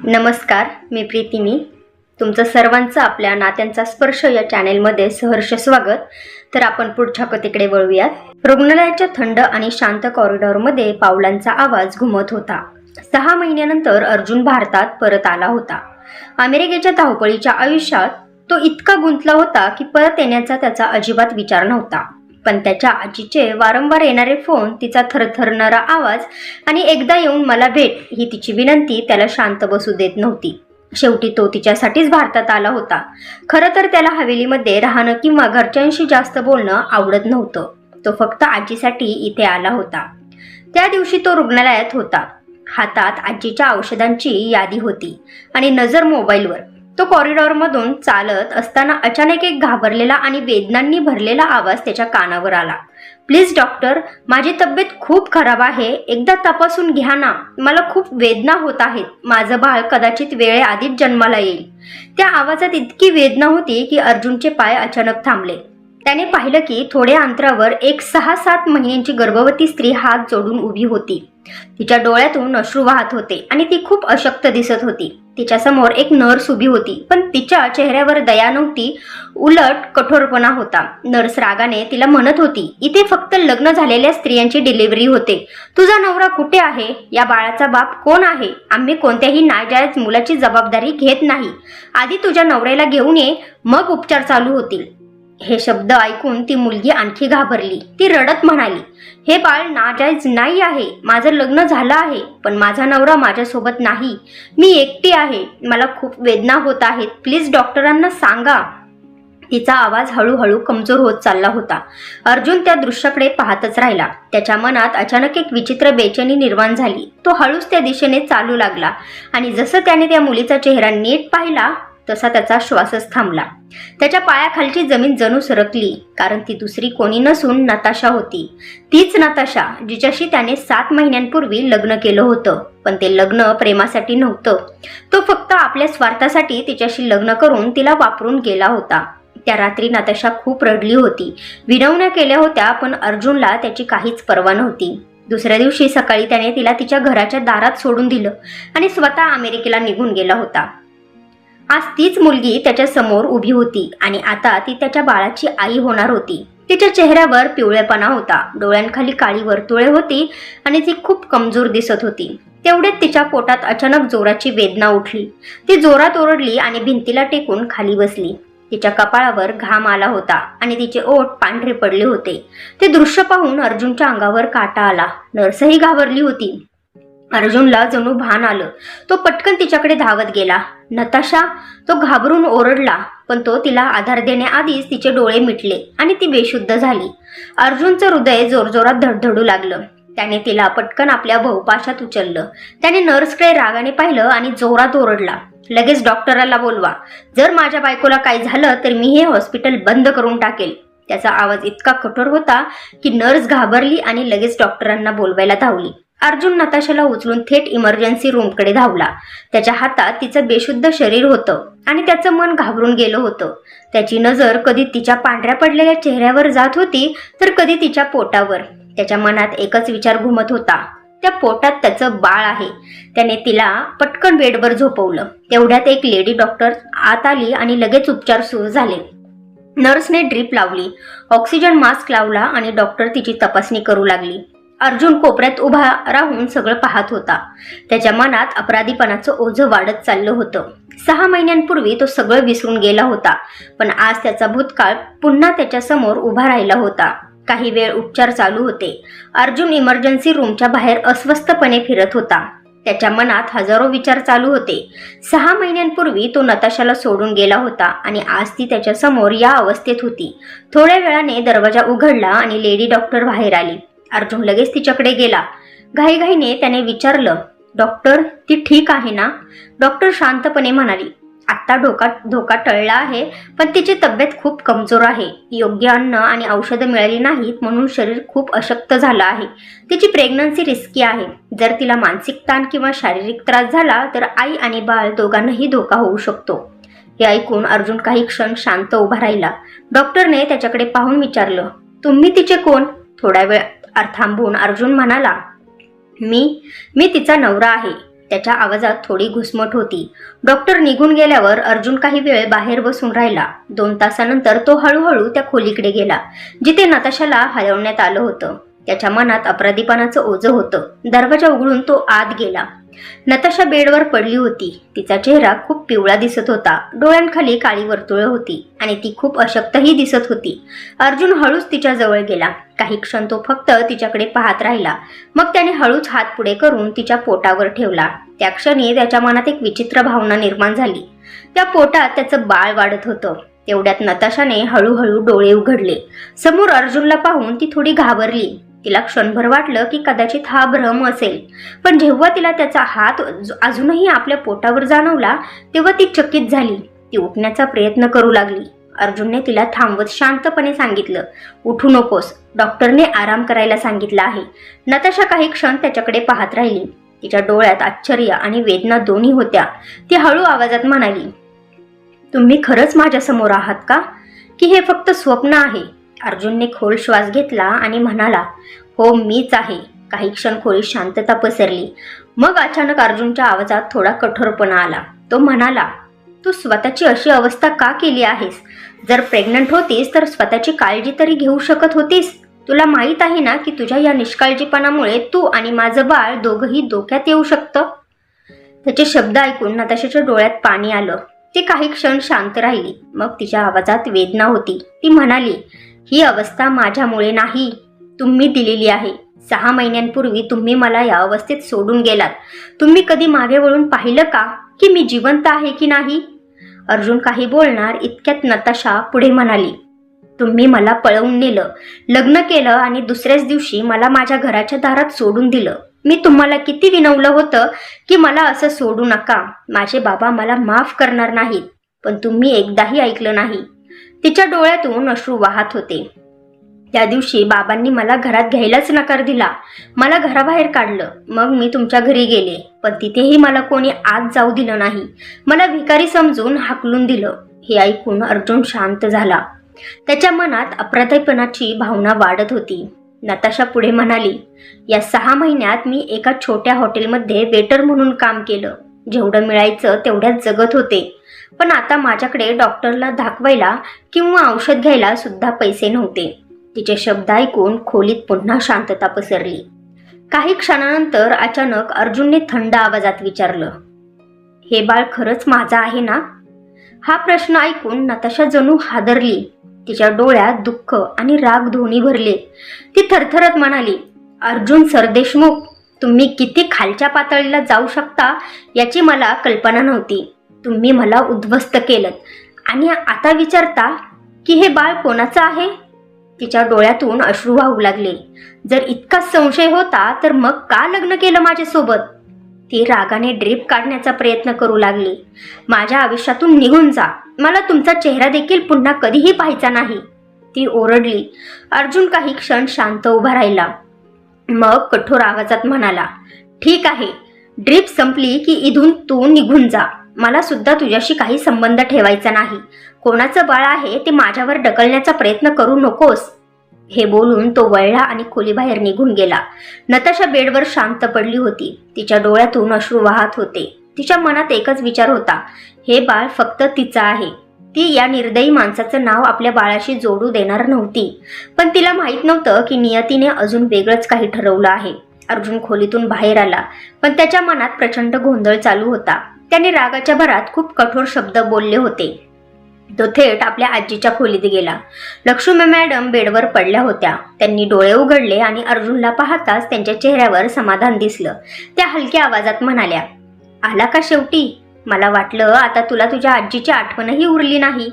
नमस्कार, मी प्रीतीनी. तुमचं सर्वांचं आपल्या नात्यांचा स्पर्श या चॅनेलमध्ये सहर्ष स्वागत. तर आपण पुढच्या कथेकडे वळूयात. रुग्णालयाच्या थंड आणि शांत कॉरिडॉरमध्ये पावलांचा आवाज घुमत होता. 6 महिन्यानंतर अर्जुन भारतात परत आला होता. अमेरिकेच्या धावपळीच्या आयुष्यात तो इतका गुंतला होता की परत येण्याचा त्याचा अजिबात विचार नव्हता. पण त्याच्या आजीचे वारंवार येणारे फोन, तिचा थरथरणारा आवाज आणि एकदा येऊन मला भेट ही तिची विनंती त्याला शांत बसू देत नव्हती. शेवटी तो तिच्यासाठीच भारतात आला होता. खरं तर त्याला हवेलीमध्ये राहणं किंवा घरच्यांशी जास्त बोलणं आवडत नव्हतं. तो फक्त आजीसाठी इथे आला होता. त्या दिवशी तो रुग्णालयात होता. हातात आजीच्या औषधांची यादी होती आणि नजर मोबाईलवर. तो कॉरिडॉरमधून चालत असताना अचानक एक घाबरलेला आणि वेदनांनी भरलेला आवाज त्याच्या कानावर आला. प्लीज डॉक्टर, माझी तब्येत खूप खराब आहे. एकदा तपासून घ्या ना. मला खूप वेदना होत आहेत. माझं बाळ कदाचित वेळेआधीच जन्माला येईल. त्या आवाजात इतकी वेदना होती की अर्जुनचे पाय अचानक थांबले. त्याने पाहिलं की थोड्या अंतरावर एक 6-7 महिन्यांची गर्भवती स्त्री हात जोडून उभी होती. तिच्या डोळ्यातून अश्रू वाहत होते आणि ती खूप अशक्त दिसत होती. तिच्या समोर एक नर्स उभी होती, पण तिच्या चेहऱ्यावर दया नव्हती, उलट कठोरपणा होता. नर्स रागाने तिला म्हणत होती, इथे फक्त लग्न झालेल्या स्त्रियांची डिलिव्हरी होते. तुझा नवरा कुठे आहे? या बाळाचा बाप कोण आहे? आम्ही कोणत्याही नाजायज मुलाची जबाबदारी घेत नाही. आधी तुझ्या नवऱ्याला घेऊन ये, मग उपचार चालू होतील. हे शब्द ऐकून ती मुलगी आणखी घाबरली. ती रडत म्हणाली, हे बाळ नाजायज नाही आहे. माझं लग्न झालं आहे, पण माझा नवरा माझ्यासोबत नाही. मी एकटी आहे. मला खूप वेदना होत आहेत. प्लीज डॉक्टरांना सांगा. तिचा आवाज हळूहळू कमजोर होत चालला होता. अर्जुन त्या दृश्याकडे पाहतच राहिला. त्याच्या मनात अचानक एक विचित्र बेचैनी निर्माण झाली. तो हळूच त्या दिशेने चालू लागला आणि जसं त्याने त्या मुलीचा चेहरा नीट पाहिला तसा त्याचा श्वासच थांबला. त्याच्या पायाखालची जमीन जणू सरकली, कारण ती दुसरी कोणी नसून नताशा होती. तीच नताशा जिच्याशी त्याने 7 महिन्यांपूर्वी लग्न केलं होतं. पण ते लग्न प्रेमासाठी नव्हतं. तो फक्त आपल्या स्वार्थासाठी तिच्याशी लग्न करून तिला वापरून गेला होता. त्या रात्री नताशा खूप रडली होती. विनवण्या केल्या होत्या, पण अर्जुनला त्याची काहीच पर्वा नव्हती. दुसऱ्या दिवशी सकाळी त्याने तिला तिच्या घराच्या दारात सोडून दिलं आणि स्वतः अमेरिकेला निघून गेला होता. आज तीच मुलगी त्याच्या समोर उभी होती आणि आता ती त्याच्या बाळाची आई होणार होती. तिच्या चेहऱ्यावर पिवळेपणा होता, डोळ्यांखाली काळी वर्तुळे होती आणि ती खूप कमजोर दिसत होती. तेवढ्यात तिच्या पोटात अचानक जोराची वेदना उठली. ती जोरात ओरडली आणि भिंतीला टेकून खाली बसली. तिच्या कपाळावर घाम आला होता आणि तिचे ओठ पांढरे पडले होते. ते दृश्य पाहून अर्जुनच्या अंगावर काटा आला. नर्सही घाबरली होती. अर्जुनला जणू भान आलं. तो पटकन तिच्याकडे धावत गेला. नताशा, तो घाबरून ओरडला, पण तो तिला आधार देण्याआधीच तिचे डोळे मिटले आणि ती बेशुद्ध झाली. अर्जुनचं हृदय जोरजोरात धडधडू लागलं. त्याने तिला पटकन आपल्या बहुपाशात उचललं. त्याने नर्सकडे रागाने पाहिलं आणि जोरात ओरडला, लगेच डॉक्टराला बोलवा. जर माझ्या बायकोला काही झालं तर मी हे हॉस्पिटल बंद करून टाकेल. त्याचा आवाज इतका कठोर होता की नर्स घाबरली आणि लगेच डॉक्टरांना बोलवायला धावली. अर्जुन नताशाला उचलून थेट इमर्जन्सी रूमकडे धावला. त्याच्या हातात तिचं बेशुद्ध शरीर होतं आणि त्याचं मन घाबरून गेलं होतं. त्याची नजर कधी तिच्या पांढऱ्या पडलेल्या चेहऱ्यावर जात होती तर कधी तिच्या पोटावर. त्याच्या मनात एकच विचार घुमत होता, त्या पोटात त्याचं बाळ आहे. त्याने तिला पटकन बेडवर झोपवलं. तेवढ्यात एक लेडी डॉक्टर आत आली आणि लगेच उपचार सुरू झाले. नर्सने ड्रीप लावली, ऑक्सिजन मास्क लावला आणि डॉक्टर तिची तपासणी करू लागली. अर्जुन कोपऱ्यात उभा राहून सगळं पाहत होता. त्याच्या मनात अपराधीपणाचं ओझं वाढत चाललं होतं. 6 महिन्यांपूर्वी तो सगळं विसरून गेला होता, पण आज त्याचा भूतकाळ पुन्हा त्याच्या समोर उभा राहिला होता. काही वेळ उपचार चालू होते. अर्जुन इमर्जन्सी रूमच्या बाहेर अस्वस्थपणे फिरत होता. त्याच्या मनात हजारो विचार चालू होते. 6 महिन्यांपूर्वी तो नताशाला सोडून गेला होता आणि आज ती त्याच्या समोर या अवस्थेत होती. थोड्या वेळाने दरवाजा उघडला आणि लेडी डॉक्टर बाहेर आली. अर्जुन लगेच तिच्याकडे गेला. घाईघाईने त्याने विचारलं, डॉक्टर, ती ठीक आहे ना? डॉक्टर शांतपणे म्हणाली, आत्ता धोका टळला आहे, पण तिची तब्येत खूप कमजोर आहे. योग्य अन्न आणि औषधं मिळाली नाहीत म्हणून शरीर खूप अशक्त झालं आहे. तिची प्रेग्नन्सी रिस्की आहे. जर तिला मानसिक ताण किंवा शारीरिक त्रास झाला तर आई आणि बाळ दोघांनाही धोका होऊ शकतो. हे ऐकून अर्जुन काही क्षण शांत उभा राहिला. डॉक्टरने त्याच्याकडे पाहून विचारलं, तुम्ही तिचे कोण? थोडा वेळ थांबून अर्जुन म्हणाला, मी तिचा नवरा आहे. त्याच्या आवाजात थोडी घुसमट होती. डॉक्टर निघून गेल्यावर अर्जुन काही वेळ बाहेर बसून राहिला. 2 तासानंतर तो हळूहळू त्या खोलीकडे गेला जिथे नताशाला हलवण्यात आलं होतं. त्याच्या मनात अपराधीपणाचं ओझं होतं. दरवाजा उघडून तो आत गेला. नताशा बेडवर पडली होती. तिचा चेहरा खूप पिवळा दिसत होता. डोळ्यांखाली काळी वर्तुळं होती आणि ती खूप अशक्तही दिसत होती. अर्जुन हळूच तिच्या जवळ गेला. काही क्षण तो फक्त तिच्याकडे पाहत राहिला. मग त्याने हळूच हात पुढे करून तिच्या पोटावर ठेवला. त्या क्षणी त्याच्या मनात एक विचित्र भावना निर्माण झाली. त्या पोटात त्याचं बाळ वाढत होतं. तेवढ्यात नताशाने हळूहळू डोळे उघडले. समोर अर्जुनला पाहून ती थोडी घाबरली. तिला क्षणभर वाटलं की कदाचित हा भ्रम असेल, पण जेव्हा तिला त्याचा हात अजूनही आपल्या पोटावर जाणवला तेव्हा ती चकित झाली. ती उठण्याचा प्रयत्न करू लागली. अर्जुनने तिला थांबवत शांतपणे सांगितलं, उठू नकोस, डॉक्टरने आराम करायला सांगितलं आहे. नताशा काही क्षण त्याच्याकडे पाहत राहिली. तिच्या डोळ्यात आश्चर्य आणि वेदना दोन्ही होत्या. ती हळू आवाजात म्हणाली, तुम्ही खरंच माझ्या समोर आहात का, की हे फक्त स्वप्न आहे? अर्जुनने खोल श्वास घेतला आणि म्हणाला, हो मीच आहे. काही क्षण खोलीत शांतता पसरली. मग अचानक अर्जुनच्या आवाजात थोडा कठोरपणा आला. तो म्हणाला, तू स्वतःची अशी अवस्था का केली आहेस? जर प्रेग्नंट होतीस तर स्वतःची काळजी तरी घेऊ शकत होतीस. तुला माहीत आहे ना की तुझ्या या निष्काळजीपणामुळे तू आणि माझं बाळ दोघंही धोक्यात येऊ शकतं. त्याचे शब्द ऐकून नताशाच्या डोळ्यात पाणी आलं. ती काही क्षण शांत राहिली. मग तिच्या आवाजात वेदना होती. ती म्हणाली, ही अवस्था माझ्यामुळे नाही, तुम्ही दिलेली आहे. 6 महिन्यांपूर्वी तुम्ही मला या अवस्थेत सोडून गेलात. तुम्ही कधी मागे वळून पाहिलं का की मी जिवंत आहे की नाही? अर्जुन काही बोलणार इतक्यात नताशा पुढे म्हणाली, तुम्ही मला पळवून नेलं, लग्न केलं आणि दुसऱ्याच दिवशी मला माझ्या घराच्या दारात सोडून दिलं. मी तुम्हाला किती विनवलं होतं की मला असं सोडू नका, माझे बाबा मला माफ करणार नाहीत, पण तुम्ही एकदाही ऐकलं नाही. तिच्या डोळ्यातून अश्रू वाहत होते. त्या दिवशी बाबांनी मला घरात घ्यायलाच नकार दिला. मला घराबाहेर काढलं. मग मी तुमच्या घरी गेले, पण तिथेही मला कोणी आत जाऊ दिलं नाही. मला भिकारी समजून हाकलून दिलं. हे ऐकून अर्जुन शांत झाला. त्याच्या मनात अपराधीपणाची भावना वाढत होती. नताशा पुढे म्हणाली, या 6 महिन्यात मी एका छोट्या हॉटेलमध्ये वेटर म्हणून काम केलं. जेवढं मिळायचं तेवढ्यात जगत होते. पण आता माझ्याकडे डॉक्टरला दाखवायला किंवा औषध घ्यायला सुद्धा पैसे नव्हते. तिचे शब्द ऐकून खोलीत पुन्हा शांतता पसरली. काही क्षणानंतर अचानक अर्जुनने थंड आवाजात विचारलं, हे बाळ खरंच माझं आहे ना? हा प्रश्न ऐकून नताशा जणू हादरली. तिच्या डोळ्यात दुःख आणि राग दोन्ही भरले. ती थरथरत म्हणाली, अर्जुन सरदेशमुख, तुम्ही किती खालच्या पातळीला जाऊ शकता याची मला कल्पना नव्हती. तुम्ही मला उद्ध्वस्त केलं आणि आता विचारता की हे बाळ कोणाचं आहे? तिच्या डोळ्यातून अश्रू वाहू लागले. जर इतकाच संशय होता तर मग का लग्न केलं माझ्यासोबत? ती रागाने ड्रीप काढण्याचा प्रयत्न करू लागली. माझ्या आयुष्यातून निघून जा, मला तुमचा चेहरा देखील पुन्हा कधीही पाहायचा नाही, ती ओरडली. अर्जुन काही क्षण शांत उभा राहिला. मग कठोर आवाजात म्हणाला, ठीक आहे, ड्रीप संपली की इथून तू निघून जा. मला सुद्धा तुझ्याशी काही संबंध ठेवायचा नाही. कोणाचं बाळ आहे ते माझ्यावर ढकलण्याचा प्रयत्न करू नकोस. हे बोलून तो वळला आणि खोलीबाहेर निघून गेला. नताशा बेडवर शांत पडली होती. तिच्या डोळ्यातून अश्रू वाहत होते. तिच्या मनात एकच विचार होता, हे बाळ फक्त तिचं आहे. ती या निर्दयी माणसाचं नाव आपल्या बाळाशी जोडू देणार नव्हती. पण तिला माहीत नव्हतं की नियतीने अजून वेगळंच काही ठरवलं आहे. अर्जुन खोलीतून बाहेर आला, पण त्याच्या मनात प्रचंड गोंधळ चालू होता. त्याने रागाच्या भरात खूप कठोर शब्द बोलले होते. तो थेट आपल्या आजीच्या खोलीत गेला. लक्ष्मी मॅडम बेडवर पडल्या होत्या. त्यांनी डोळे उघडले आणि अर्जुनला पाहताच त्यांच्या चेहऱ्यावर समाधान दिसलं. त्या हलक्या आवाजात म्हणाल्या, आला का शेवटी? मला वाटलं आता तुला तुझ्या आजीची आठवणही उरली नाही.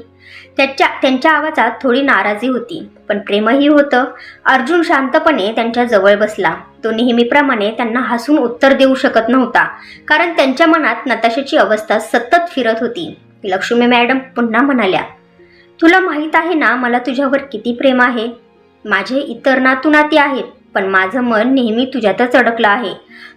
त्यांच्या आवाजात थोडी नाराजी होती, पण प्रेमही होतं. अर्जुन शांतपणे त्यांच्या जवळ बसला. तो नेहमीप्रमाणे त्यांना हसून उत्तर देऊ शकत नव्हता, कारण त्यांच्या मनात नताशाची अवस्था सतत फिरत होती. लक्ष्मी मॅडम पुन्हा म्हणाल्या, तुला माहीत आहे ना मला तुझ्यावर किती प्रेम आहे. माझे इतर नातू-नाती आहेत, पण माझं मन नेहमी तुझ्यातच अडकलं आहे.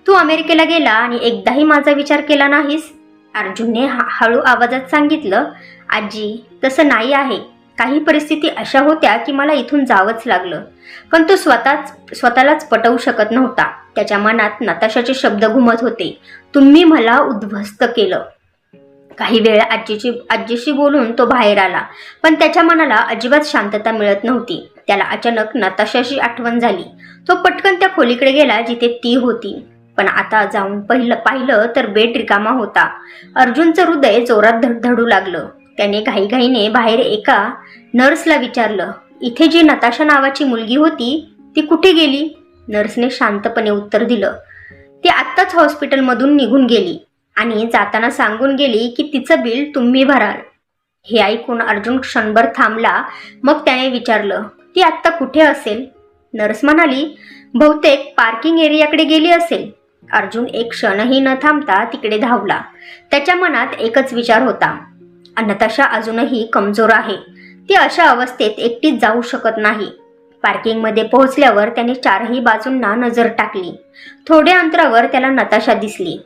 तू अमेरिकेला गेला आणि एकदाही माझा विचार केला नाहीस. अर्जुनने हळू आवाजात सांगितलं, आजी तसं नाही आहे. काही परिस्थिती अशा होत्या की मला इथून जावंच लागलं, पण तो स्वतःलाच पटवू शकत नव्हता. त्याच्या मनात नताशाचे शब्द घुमत होते. तुम्ही मला उद्ध्वस्त केलं. काही वेळ आजीशी बोलून तो बाहेर आला, पण त्याच्या मनाला अजिबात शांतता मिळत नव्हती. त्याला अचानक नताशाची आठवण झाली. तो पटकन त्या खोलीकडे गेला जिथे ती होती. पण आता जाऊन पाहिलं तर बेड रिकामा होता. अर्जुनचं हृदय जोरात धडधडू लागलं. त्याने घाईघाईने बाहेर एका नर्सला विचारलं, इथे जी नताशा नावाची मुलगी होती ती कुठे गेली? नर्सने शांतपणे उत्तर दिलं, ती आत्ताच हॉस्पिटलमधून निघून गेली आणि जाताना सांगून गेली की तिचं बिल तुम्ही भराल. हे ऐकून अर्जुन क्षणभर थांबला. मग त्याने विचारलं, ती आत्ता कुठे असेल? नर्स म्हणाली, बहुतेक पार्किंग एरियाकडे गेली असेल. अर्जुन एक क्षणही न थांबता तिकडे धावला. त्याच्या मनात एकच विचार होता, नताशा अजूनही कमजोर आहे. ती अशा अवस्थेत एकटीच जाऊ शकत नाही. पार्किंगमध्ये पोहोचल्यावर त्याने चारही बाजूंना नजर टाकली. थोड्या अंतरावर त्याला नताशा दिसली.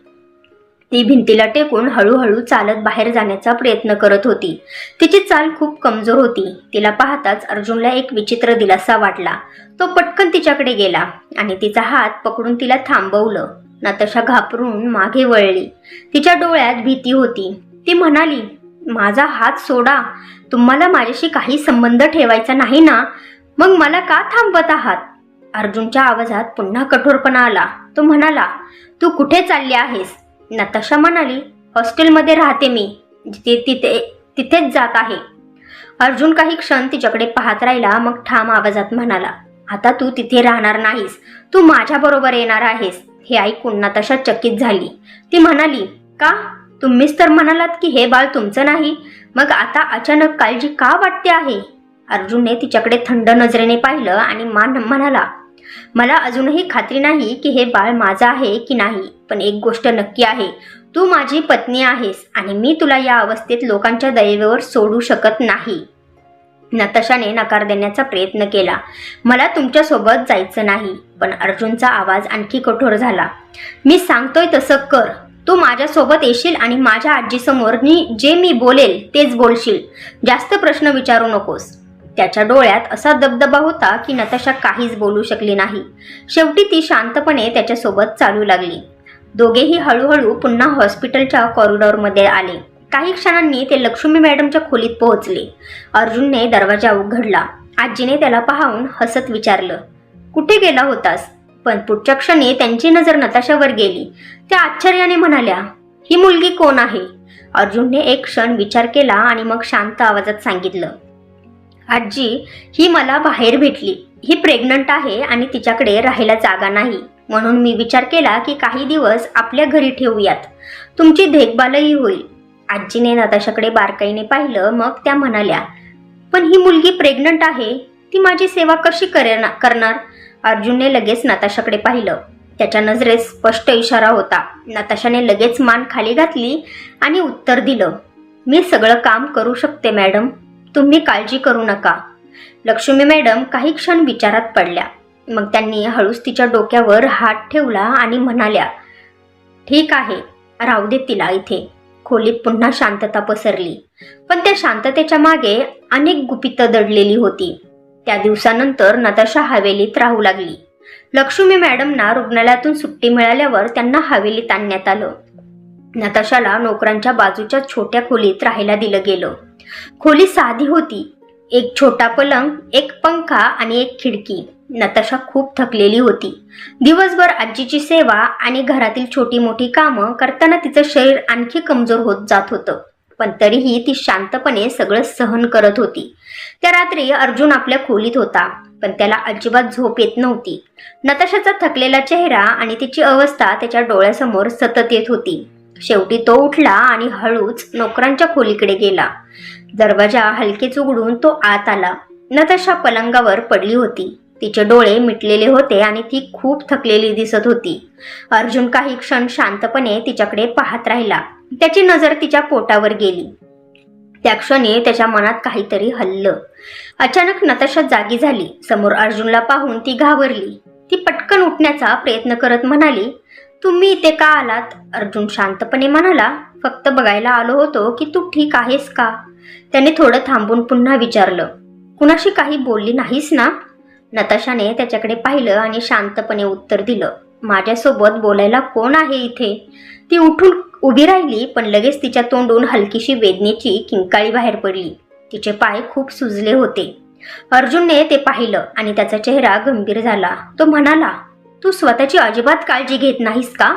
ती भिंतीला टेकून हळूहळू चालत बाहेर जाण्याचा प्रयत्न करत होती. तिची चाल खूप कमजोर होती. तिला पाहताच अर्जुनला एक विचित्र दिलासा वाटला. तो पटकन तिच्याकडे गेला आणि तिचा हात पकडून तिला थांबवलं. नताशा घाबरून मागे वळली. तिच्या डोळ्यात भीती होती. ती म्हणाली, माझा हात सोडा. तुम्हाला माझ्याशी काही संबंध ठेवायचा नाही ना? मग मला का थांबवत आहात? अर्जुनच्या आवाजात पुन्हा कठोरपणा आला. तो म्हणाला, तू कुठे चालली आहेस? नताशा म्हणाली, हॉस्टेलमध्ये राहते मी. तिथेच जात आहे. अर्जुन काही क्षण तिच्याकडे पाहत राहिला. मग ठाम आवाजात म्हणाला, आता तू तिथे राहणार नाहीस. तू माझ्या बरोबर येणार आहेस. हे ऐकून नताशा चकित झाली. ती म्हणाली, का? तुम्हीच तर म्हणालात की हे बाळ तुमचं नाही. मग आता अचानक काळजी का वाटते आहे? अर्जुनने तिच्याकडे थंड नजरेने पाहिलं आणि म्हणाला, मला अजूनही खात्री नाही की हे बाळ माझं आहे की नाही. पण एक गोष्ट नक्की आहे, तू माझी पत्नी आहेस आणि मी तुला या अवस्थेत लोकांच्या दयेवर सोडू शकत नाही. नताशाने नकार देण्याचा प्रयत्न केला. मला तुमच्यासोबत जायचं नाही. पण अर्जुनचा आवाज आणखी कठोर झाला. मी सांगतोय तसं कर. तू माझ्यासोबत येशील आणि माझ्या आजीसमोर जे मी बोलेल तेच बोलशील. जास्त प्रश्न विचारू नकोस. त्याच्या डोळ्यात असा दबदबा होता की नताशा काहीच बोलू शकली नाही. शेवटी ती शांतपणे त्याच्यासोबत चालू लागली. दोघेही हळूहळू पुन्हा हॉस्पिटलच्या कॉरिडॉरमध्ये आले. काही क्षणांनी ते लक्ष्मी मॅडमच्या खोलीत पोहोचले. अर्जुनने दरवाजा उघडला. आजीने त्याला पाहून हसत विचारलं, कुठे गेला होतास? पण पुढच्या क्षणी त्यांची नजर नताशावर गेली. त्या आश्चर्याने म्हणाल्या, ही मुलगी कोण आहे? अर्जुनने एक क्षण विचार केला आणि मग शांत आवाजात सांगितलं, आजी, ही मला बाहेर भेटली. ही प्रेग्नंट आहे आणि तिच्याकडे राहायला जागा नाही. म्हणून मी विचार केला की काही दिवस आपल्या घरी ठेवूयात. तुमची देखभालही होईल. आजीने नताशाकडे बारकाईने पाहिलं. मग त्या म्हणाल्या, पण ही मुलगी प्रेग्नंट आहे. ती माझी सेवा कशी करणार? अर्जुनने लगेच नताशाकडे पाहिलं. त्याच्या नजरेत स्पष्ट इशारा होता. नताशाने लगेच मान खाली घातली आणि उत्तर दिलं, मी सगळं काम करू शकते मॅडम. तुम्ही काळजी करू नका. लक्ष्मी मॅडम काही क्षण विचारात पडल्या. मग त्यांनी हळूच तिच्या डोक्यावर हात ठेवला आणि म्हणाल्या, ठीक आहे, राहू दे तिला इथे. खोलीत पुन्हा शांतता पसरली. पण त्या शांततेच्या मागे अनेक गुपितं दडलेली होती. त्या दिवसानंतर नताशा हवेलीत राहू लागली. लक्ष्मी मॅडमना रुग्णालयातून सुट्टी मिळाल्यावर त्यांना हवेलीत आणण्यात आलं. नताशाला नोकरांच्या बाजूच्या छोट्या खोलीत राहायला दिलं गेलं. खोली साधी होती. एक छोटा पलंग, एक पंखा आणि एक खिडकी. नताशा खूप थकलेली होती. दिवसभर आजीची सेवा आणि घरातील छोटी मोठी कामं करताना तिचं शरीर आणखी कमजोर होत जात होतं. पण तरीही ती शांतपणे सगळं सहन करत होती. त्या रात्री अर्जुन आपल्या खोलीत होता, पण त्याला अजिबात झोप येत नव्हती. नताशाचा थकलेला चेहरा आणि तिची अवस्था त्याच्या डोळ्यासमोर सतत येत होती. शेवटी तो उठला आणि हळूच नोकरांच्या खोलीकडे गेला. दरवाजा हलकेच उघडून तो आत आला. नताशा पलंगावर पडली होती. तिचे डोळे मिटलेले होते आणि ती खूप थकलेली दिसत होती. अर्जुन काही क्षण शांतपणे तिच्याकडे पाहत राहिला. त्याची नजर तिच्या पोटावर गेली. त्या क्षणी त्याच्या मनात काहीतरी हललं. अचानक नताशा जागी झाली. समोर अर्जुनला पाहून ती घाबरली. ती पटकन उठण्याचा प्रयत्न करत म्हणाली, तुम्ही इथे का आलात? अर्जुन शांतपणे म्हणाला, फक्त बघायला आलो होतो की तू ठीक आहेस का? त्याने थोडं थांबून पुन्हा विचारलं, कुणाशी काही बोलली नाहीस ना? नताशाने त्याच्याकडे पाहिलं आणि शांतपणे उत्तर दिलं, माझ्यासोबत बोलायला कोण आहे इथे? ती उठून उभी राहिली, पण लगेच तिच्या तोंडून हलकीशी वेदनेची किंकाळी बाहेर पडली. तिचे पाय खूप सुजले होते. अर्जुनने ते पाहिलं आणि त्याचा चेहरा गंभीर झाला. तो म्हणाला, तू स्वतःची अजिबात काळजी घेत नाहीस का?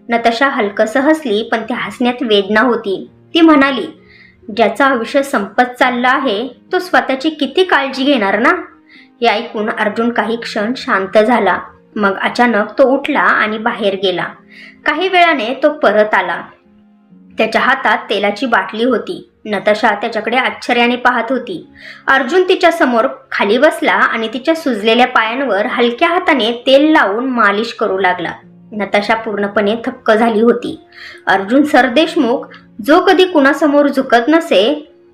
नताशा हलकसं हसली, पण त्या हसण्यात वेदना होती. ती म्हणाली, ज्याचं आयुष्य संपत चाललं आहे तो स्वतःची किती काळजी घेणार ना? हे ऐकून अर्जुन काही क्षण शांत झाला. मग अचानक तो उठला आणि बाहेर गेला. काही वेळाने तो परत आला. त्याच्या हातात तेलाची बाटली होती. नताशा त्याच्याकडे आश्चर्याने पाहत होती. अर्जुन तिच्या समोर खाली बसला आणि तिच्या सुजलेल्या पायांवर हलक्या हाताने तेल लावून मालिश करू लागला. नताशा पूर्णपणे थक्क झाली होती. अर्जुन सरदेशमुख, जो कधी कुणासमोर झुकत नसे,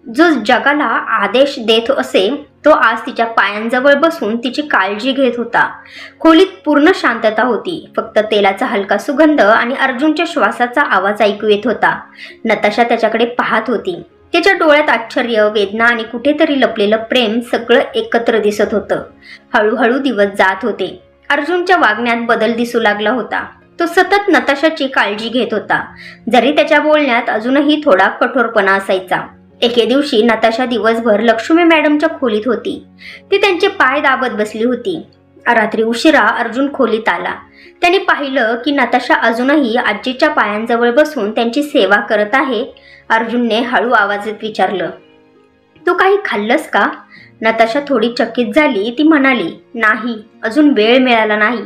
जो जगाला आदेश देत असे, तो आज तिच्या पायांजवळ बसून तिची काळजी घेत होता. खोलीत पूर्ण शांतता होती. फक्त तेलाचा हलका सुगंध आणि अर्जुनच्या श्वासाचा आवाज ऐकू येत होता. नताशा त्याच्याकडे पाहत होती. तिच्या डोळ्यात आश्चर्य, वेदना आणि कुठेतरी लपलेलं प्रेम सगळं एकत्र दिसत होतं. हळूहळू दिवस जात होते. अर्जुनच्या वागण्यात बदल दिसू लागला होता. तो सतत नताशाची काळजी घेत होता, जरी त्याच्या बोलण्यात अजूनही थोडा कठोरपणा असायचा. एके दिवशी नताशा दिवसभर लक्ष्मी मॅडमच्या खोलीत होती. ती त्यांचे पाय दाबत बसली होती. रात्री उशिरा अर्जुन खोलीत आला. त्याने पाहिलं की नताशा अजूनही आजीच्या पायांजवळ बसून त्यांची सेवा करत आहे. अर्जुनने हळू आवाजात विचारलं, तू काही खाल्लंस का? नताशा थोडी चकित झाली. ती म्हणाली, नाही, अजून वेळ मिळाला नाही.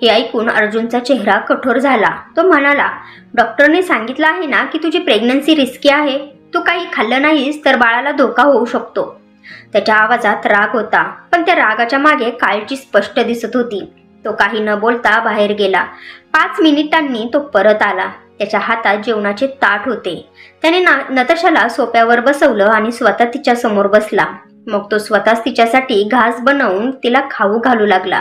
हे ऐकून अर्जुनचा चेहरा कठोर झाला. तो म्हणाला, डॉक्टरने सांगितलं आहे ना की तुझी प्रेग्नन्सी रिस्की आहे. तू काही खाल्लं नाहीस तर बाळाला धोका होऊ शकतो. त्याच्या आवाजात राग होता, पण त्या रागाच्या मागे काळजी स्पष्ट दिसत होती. तो काही न बोलता बाहेर गेला. 5 मिनिटांनी तो परत आला. त्याच्या हातात जेवणाचे ताट होते. त्याने नताशाला सोफ्यावर बसवलं आणि स्वतः तिच्या समोर बसला. मग तो स्वतःच तिच्यासाठी घास बनवून तिला खाऊ घालू लागला.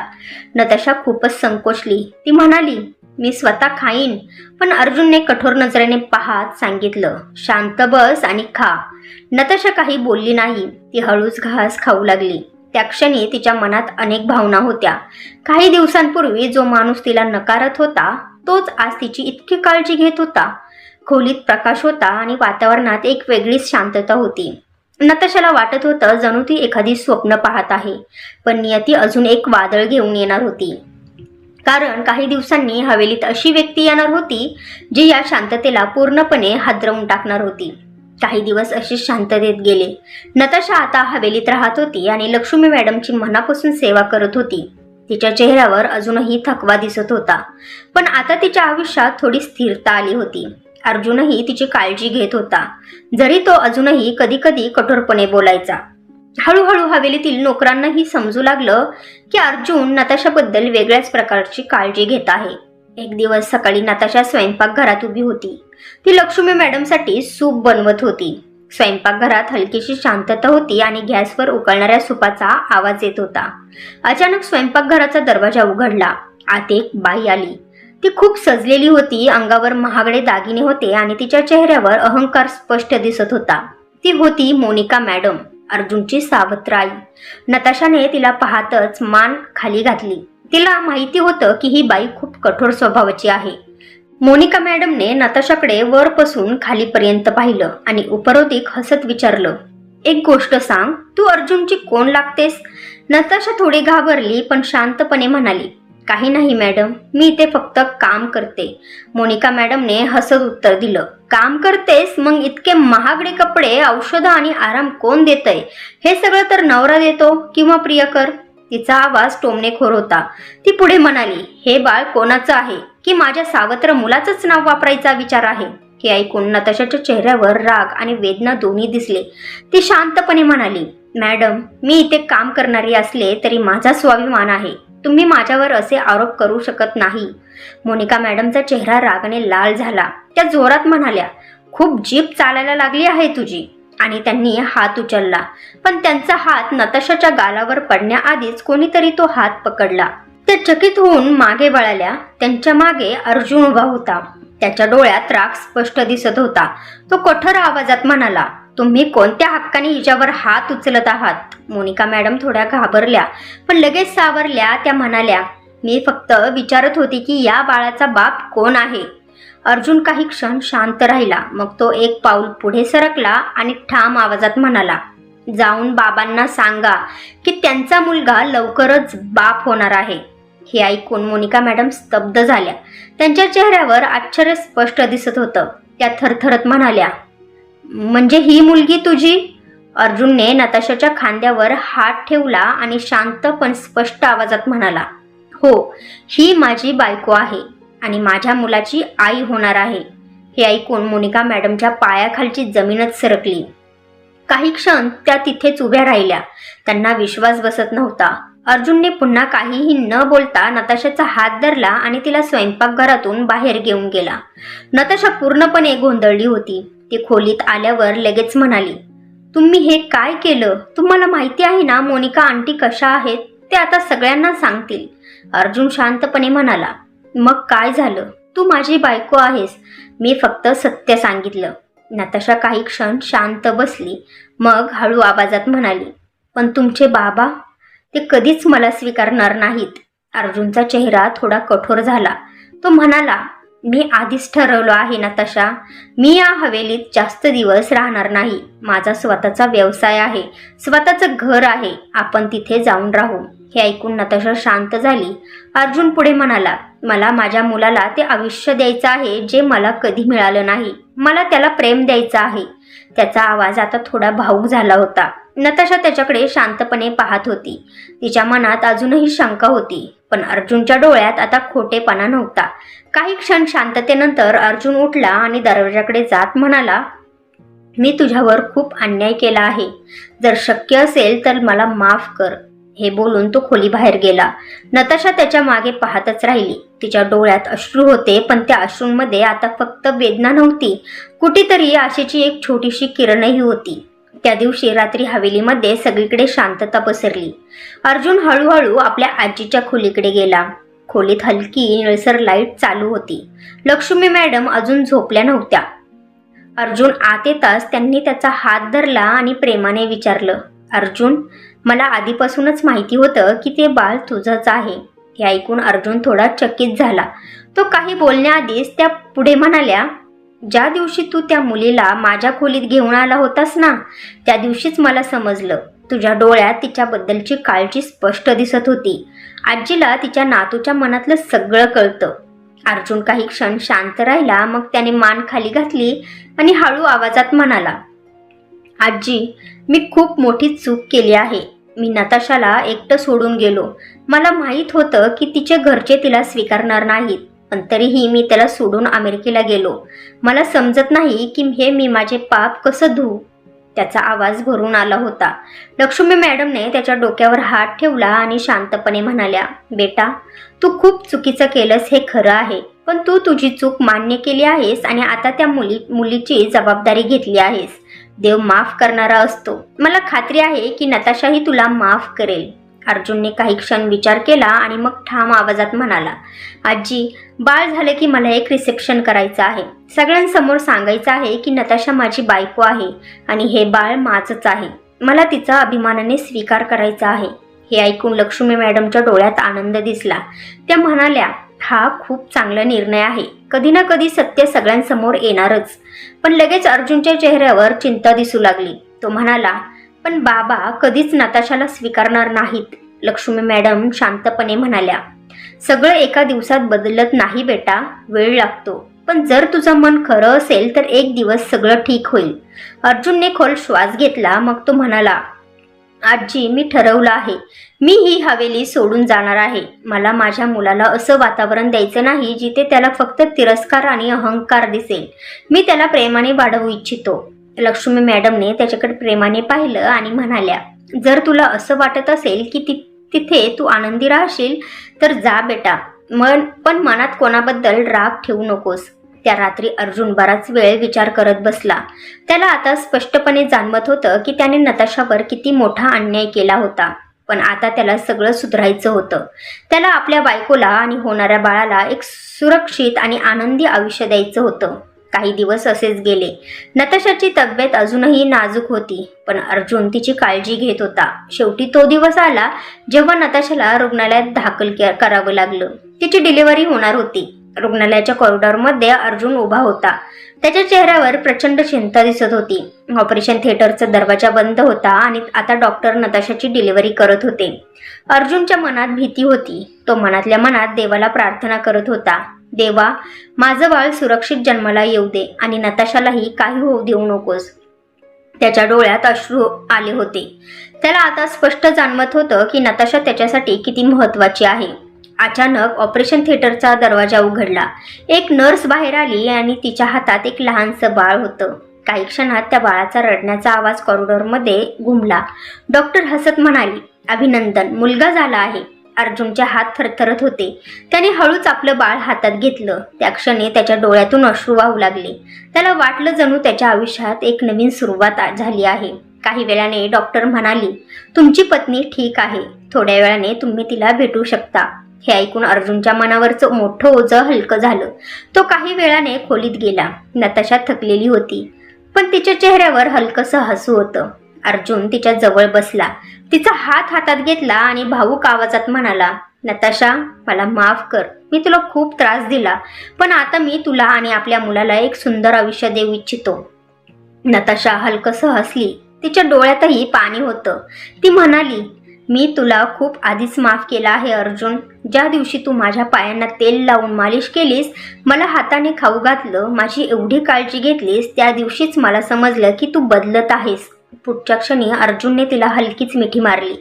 नताशा खूपच संकोचली. ती म्हणाली, मी स्वतः खाईन. पण अर्जुनने कठोर नजरेने पाहत सांगितलं, शांत बस आणि खा. नताशा काही बोलली नाही. ती हळूच घास खाऊ लागली. त्या क्षणी तिच्या मनात अनेक भावना होत्या. काही दिवसांपूर्वी जो माणूस तिला नकारत होता, तोच आज तिची इतकी काळजी घेत होता. खोलीत प्रकाश होता आणि वातावरणात एक वेगळीच शांतता होती. नताशाला वाटत होतं जणू ती एखादी स्वप्न पाहत आहे. पण नियती अजून एक वादळ घेऊन येणार होती. कारण काही दिवसांनी हवेलीत अशी व्यक्ती येणार होती जी या शांततेला पूर्णपणे हादरवून टाकणार होती. काही दिवस अशीच शांततेत गेले. नताशा आता हवेलीत राहत होती आणि लक्ष्मी मॅडमची मनापासून सेवा करत होती. तिच्या चेहऱ्यावर अजूनही थकवा दिसत होता, पण आता तिच्या आयुष्यात थोडी स्थिरता आली होती. अर्जुनही तिची काळजी घेत होता, जरी तो अजूनही कधी कधी कठोरपणे बोलायचा. हळूहळू हवेलीतील नोकरांनाही समजू लागलं की अर्जुन नताशाबद्दल वेगळ्याच प्रकारची काळजी घेत आहे. एक दिवस सकाळी नताशा स्वयंपाकघरात उभी होती. ती लक्ष्मी मॅडमसाठी सूप बनवत होती. स्वयंपाकघरात हलकीशी शांतता होती आणि गॅसवर उकळणाऱ्या सुपाचा आवाज येत होता. अचानक स्वयंपाकघराचा दरवाजा उघडला. आत एक बाई आली. ती खूप सजलेली होती. अंगावर महागडे दागिने होते आणि तिच्या चेहऱ्यावर अहंकार स्पष्ट दिसत होता. ती होती मोनिका मॅडम, अर्जुनची सावत्र आई. नताशाने तिला पाहतच मान खाली घातली. तिला माहिती होतं की ही बाई खूप कठोर स्वभावाची आहे. मोनिका मॅडमने नताशाकडे वरपासून खालीपर्यंत पाहिलं आणि उपरोधिक हसत विचारलं, एक गोष्ट सांग, तू अर्जुनची कोण लागतेस? नताशा थोडी घाबरली पण शांतपणे म्हणाली, काही नाही मॅडम, मी इथे फक्त काम करते. मोनिका मॅडमने हसत उत्तर दिलं, काम करतेस? मग इतके महागडे कपडे, औषधं आणि आराम कोण देतंय? हे सगळं तर नवरा देतो किंवा प्रियकर. तिचा आवाज टोमणेखोर होता. ती पुढे म्हणाली, हे बाळ कोणाचं आहे की माझ्या सावत्र मुलाचंच नाव वापरायचा विचार आहे? हे ऐकून नताशाच्या चेहऱ्यावर राग आणि वेदना दोन्ही दिसले. ती शांतपणे म्हणाली, मॅडम, मी इथे काम करणारी असले तरी माझा स्वाभिमान आहे. तुम्ही माझ्यावर असे आरोप करू शकत नाही. मोनिका मॅडमचा चेहरा रागाने लाल झाला. त्या जोरात म्हणाल्या, खूप जीभ चालायला लागली आहे तुझी. आणि त्यांनी हात उचलला, पण त्यांचा हात नताशाच्या गालावर पडण्याआधीच कोणीतरी तो हात पकडला. त्या चकित होऊन मागे वळाल्या. त्यांच्या मागे अर्जुन उभा होता. त्याच्या डोळ्यात राग स्पष्ट दिसत होता. तो कठोर आवाजात म्हणाला, तुम्ही कोणत्या हक्काने हिच्यावर हात उचलत आहात? मोनिका मॅडम थोड्या घाबरल्या पण लगेच सावरल्या. त्या म्हणाल्या, मी फक्त विचारत होती की या बाळाचा बाप कोण आहे. अर्जुन काही क्षण शांत राहिला. मग तो एक पाऊल पुढे सरकला आणि ठाम आवाजात म्हणाला, जाऊन बाबांना सांगा की त्यांचा मुलगा लवकरच बाप होणार आहे. हे ऐकून मोनिका मॅडम स्तब्ध झाल्या. त्यांच्या चेहऱ्यावर आश्चर्य स्पष्ट दिसत होतं. त्या थरथरत म्हणाल्या, म्हणजे ही मुलगी तुझी? अर्जुनने नताशाच्या खांद्यावर हात ठेवला आणि शांत पण स्पष्ट आवाजात म्हणाला, हो, ही माझी बायको आहे आणि माझ्या मुलाची आई होणार आहे. हे ऐकून मोनिका मॅडमच्या पायाखालची जमीनच सरकली. काही क्षण त्या तिथेच उभ्या राहिल्या. त्यांना विश्वास बसत नव्हता. अर्जुनने पुन्हा काहीही न बोलता नताशाचा हात धरला आणि तिला स्वयंपाकघरातून बाहेर घेऊन गेला. नताशा पूर्णपणे गोंधळली होती. ती खोलीत आल्यावर लगेच म्हणाली, तुम्ही हे काय केलं? तुम्हाला माहिती आहे ना मोनिका आंटी कशा आहेत? ते आता सगळ्यांना सांगतील. अर्जुन शांतपणे म्हणाला, मग काय झालं? तू माझी बायको आहेस. मी फक्त सत्य सांगितलं. नताशा काही क्षण शांत बसली. मग हळू आवाजात म्हणाली, पण तुमचे बाबा? ते कधीच मला स्वीकारणार नाहीत. अर्जुनचा चेहरा थोडा कठोर झाला. तो म्हणाला, मी आधीच ठरवलं आहे नताशा, मी या हवेलीत जास्त दिवस राहणार नाही. माझा स्वतःचा व्यवसाय आहे, स्वतःचं घर आहे. आपण तिथे जाऊन राहू. हे ऐकून नताशा शांत झाली. अर्जुन पुढे म्हणाला, मला माझ्या मुलाला ते आयुष्य द्यायचं आहे जे मला कधी मिळालं नाही. मला त्याला प्रेम द्यायचं आहे. त्याचा आवाज आता थोडा भावूक झाला होता. नताशा त्याच्याकडे शांतपणे पाहत होती. तिच्या मनात अजूनही शंका होती, पण अर्जुनच्या डोळ्यात आता खोटेपणा नव्हता. काही क्षण शांततेनंतर अर्जुन उठला आणि दरवाजाकडे जात म्हणाला, मी तुझ्यावर खूप अन्याय केला आहे. जर शक्य असेल तर मला माफ कर. हे बोलून तो खोलीबाहेर गेला. नताशा त्याच्या मागे पाहतच राहिली. तिच्या डोळ्यात अश्रू होते, पण त्या अश्रूंमध्ये आता फक्त वेदना नव्हती. कुठेतरी आशेची एक छोटीशी किरणही होती. त्या दिवशी रात्री हवेलीमध्ये सगळीकडे शांतता पसरली. अर्जुन हळूहळू आपल्या आजीच्या खोलीकडे गेला. खोलीत हलकी निळसर लाईट चालू होती. लक्ष्मी मॅडम अजून झोपल्या नव्हत्या. अर्जुन आत येताच त्यांनी त्याचा हात धरला आणि प्रेमाने विचारलं, अर्जुन, मला आधीपासूनच माहिती होतं की ते बाळ तुझंच आहे. हे ऐकून अर्जुन थोडा चकित झाला. तो काही बोलण्याआधीच त्या पुढे म्हणाल्या, ज्या दिवशी तू त्या मुलीला माझ्या खोलीत घेऊन आला होतास ना, त्या दिवशीच मला समजलं. तुझ्या डोळ्यात तिच्याबद्दलची काळजी स्पष्ट दिसत होती. आजीला तिच्या नातूच्या मनातलं सगळं कळतं. अर्जुन काही क्षण शांत राहिला. मग त्याने मान खाली घातली आणि हळू आवाजात म्हणाला, आजी, मी खूप मोठी चूक केली आहे. मी नताशाला एकटं सोडून गेलो. मला माहीत होतं की तिचे घरचे तिला स्वीकारणार नाहीत, पण तरीही मी त्याला सोडून अमेरिकेला गेलो. मला समजत नाही की मी माझे पाप कसं धुवू. त्याचा आवाज भरून आला होता. लक्ष्मी मॅडमने त्याच्या डोक्यावर हात ठेवला आणि शांतपणे म्हणाल्या, बेटा, तू खूप चुकीचं केलंस हे खरं आहे, पण तू तुझी चूक मान्य केली आहेस आणि आता त्या मुलीची जबाबदारी घेतली आहेस. देव माफ करणारा असतो. मला खात्री आहे की नताशाही तुला माफ करेल. अर्जुनने काही क्षण विचार केला आणि मग ठाम आवाजात म्हणाला, आजी, बाळ झालं की मला एक रिसेप्शन करायचं आहे. सगळ्यांसमोर सांगायचं आहे की नताशा माझी बायको आहे आणि हे बाळ माझंच आहे. मला तिचा अभिमानाने स्वीकार करायचा आहे. हे ऐकून लक्ष्मी मॅडमच्या डोळ्यात आनंद दिसला. त्या म्हणाल्या, हा खूप चांगला निर्णय आहे. कधी ना कधी सत्य सगळ्यांसमोर येणारच. पण लगेच अर्जुनच्या चेहऱ्यावर चिंता दिसू लागली. तो म्हणाला, पण बाबा कधीच नताशाला स्वीकारणार नाहीत. लक्ष्मी मॅडम शांतपणे म्हणाल्या, सगळं एका दिवसात बदलत नाही बेटा, वेळ लागतो. पण जर तुझं मन खरं असेल तर एक दिवस सगळं ठीक होईल. अर्जुनने खोल श्वास घेतला. मग तो म्हणाला, आजी, मी ठरवलं आहे. मी ही हवेली सोडून जाणार आहे. मला माझ्या मुलाला असं वातावरण द्यायचं नाही जिथे त्याला फक्त तिरस्कार आणि अहंकार दिसेल. मी त्याला प्रेमाने वाढवू इच्छितो. लक्ष्मी मॅडमने त्याच्याकडे प्रेमाने पाहिलं आणि म्हणाल्या, जर तुला असं वाटत असेल की तिथे तू आनंदी राहशील तर जा बेटा, पण मनात कोणाबद्दल राग ठेवू नकोस. त्या रात्री अर्जुन बराच वेळ विचार करत बसला. त्याला आता स्पष्टपणे जाणवत होतं की त्याने नताशावर किती मोठा अन्याय केला होता. पण आता त्याला सगळं सुधारायचं होतं. त्याला आपल्या बायकोला आणि होणाऱ्या बाळाला एक सुरक्षित आणि आनंदी आयुष्य द्यायचं होतं. काही दिवस असेच गेले. नताशाची तब्येत अजूनही नाजूक होती, पण अर्जुन तिची काळजी घेत होता. शेवटी तो दिवस आला जेव्हा नताशाला रुग्णालयात दाखल करावं लागलं. तिची डिलिव्हरी होणार होती. रुग्णालयाच्या कॉरिडॉरमध्ये अर्जुन उभा होता. त्याच्या चेहऱ्यावर प्रचंड चिंता दिसत होती. ऑपरेशन थिएटरचा दरवाजा बंद होता आणि आता डॉक्टर नताशाची डिलिव्हरी करत होते. अर्जुनच्या मनात भीती होती. तो मनातल्या मनात देवाला प्रार्थना करत होता, देवा, माझं बाळ सुरक्षित जन्माला येऊ दे आणि नताशालाही काही होऊ देऊ नकोस. त्याच्या डोळ्यात अश्रू आले होते. त्याला आता स्पष्ट जाणवत होतं की नताशा त्याच्यासाठी किती महत्वाची आहे. अचानक ऑपरेशन थिएटरचा दरवाजा उघडला. एक नर्स बाहेर आली आणि तिच्या हातात एक लहानसं बाळ होतं. काही क्षणात त्या बाळाचा रडण्याचा आवाज कॉरिडॉरमध्ये घुमला. डॉक्टर हसत म्हणाली, अभिनंदन, मुलगा झाला आहे. अर्जुनचे हात थरथरत होते. त्याने हळूच आपलं बाळ हातात घेतलं. त्या क्षणी त्याच्या डोळ्यातून अश्रू वाहू लागले. त्याला वाटलं जणू त्याच्या आयुष्यात एक नवीन सुरुवात झाली आहे. काही वेळाने डॉक्टर म्हणाली, तुमची पत्नी ठीक आहे. थोड्या वेळाने तुम्ही तिला भेटू शकता. हे ऐकून अर्जुनच्या मनावरचं मोठं ओझं हलकं झालं. तो काही वेळाने खोलीत गेला. नताशा थकलेली होती, पण तिच्या चेहऱ्यावर हलकंसं हसू होतं. अर्जुन तिच्या जवळ बसला. तिचा हात हातात घेतला आणि भावूक आवाजात म्हणाला, नताशा, मला माफ कर. मी तुला खूप त्रास दिला, पण आता मी तुला आणि आपल्या मुलाला एक सुंदर आयुष्य देऊ इच्छितो. नताशा हलकंसं हसली. तिच्या डोळ्यातही पाणी होतं. ती म्हणाली, मी तुला खूप आधीच माफ केला आहे अर्जुन. ज्या दिवशी तू माझ्या पायांना तेल लावून मालिश केलीस, मला हाताने खाऊ घातलं, माझी एवढी काळजी घेतलीस, त्या दिवशीच मला समजलं की तू बदलत आहेस. पुढच्या क्षणी अर्जुनने तिला हलकीच मिठी मारली.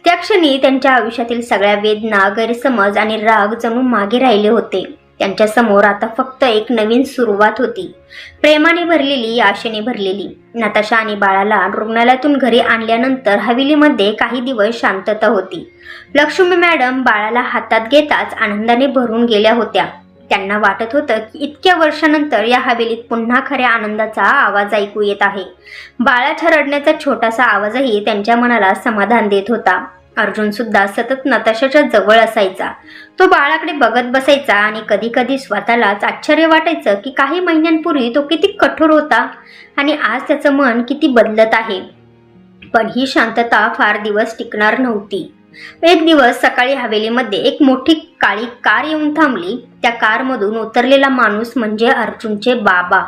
त्या क्षणी त्यांच्या आयुष्यातील सगळ्या वेदना, गैरसमज आणि राग जणू मागे राहिले होते. त्यांच्या समोर आता फक्त एक नवीन सुरुवात होती, प्रेमाने भरलेली, आशेने भरलेली. नताशा आणि बाळाला रुग्णालयातून घरी आणल्यानंतर हवेलीमध्ये काही दिवस शांतता होती. लक्ष्मी मॅडम बाळाला हातात घेताच आनंदाने भरून गेल्या होत्या. त्यांना वाटत होतं की इतक्या वर्षानंतर या हवेलीत पुन्हा खऱ्या आनंदाचा आवाज ऐकू येत आहे. बाळाच्या रडण्याचा छोटासा आवाजही त्यांच्या मनाला समाधान देत होता. अर्जुन सुद्धा सतत नताशाच्या जवळ असायचा. तो बाळाकडे बघत बसायचा आणि कधी कधी स्वतःलाच आश्चर्य वाटायचं की काही महिन्यांपूर्वी तो किती कठोर होता आणि आज त्याचं मन किती बदलत आहे. पण ही शांतता फार दिवस टिकणार नव्हती. एक दिवस सकाळी हवेलीमध्ये एक मोठी काळी कार येऊन थांबली. त्या कारमधून उतरलेला माणूस म्हणजे अर्जुनचे बाबा,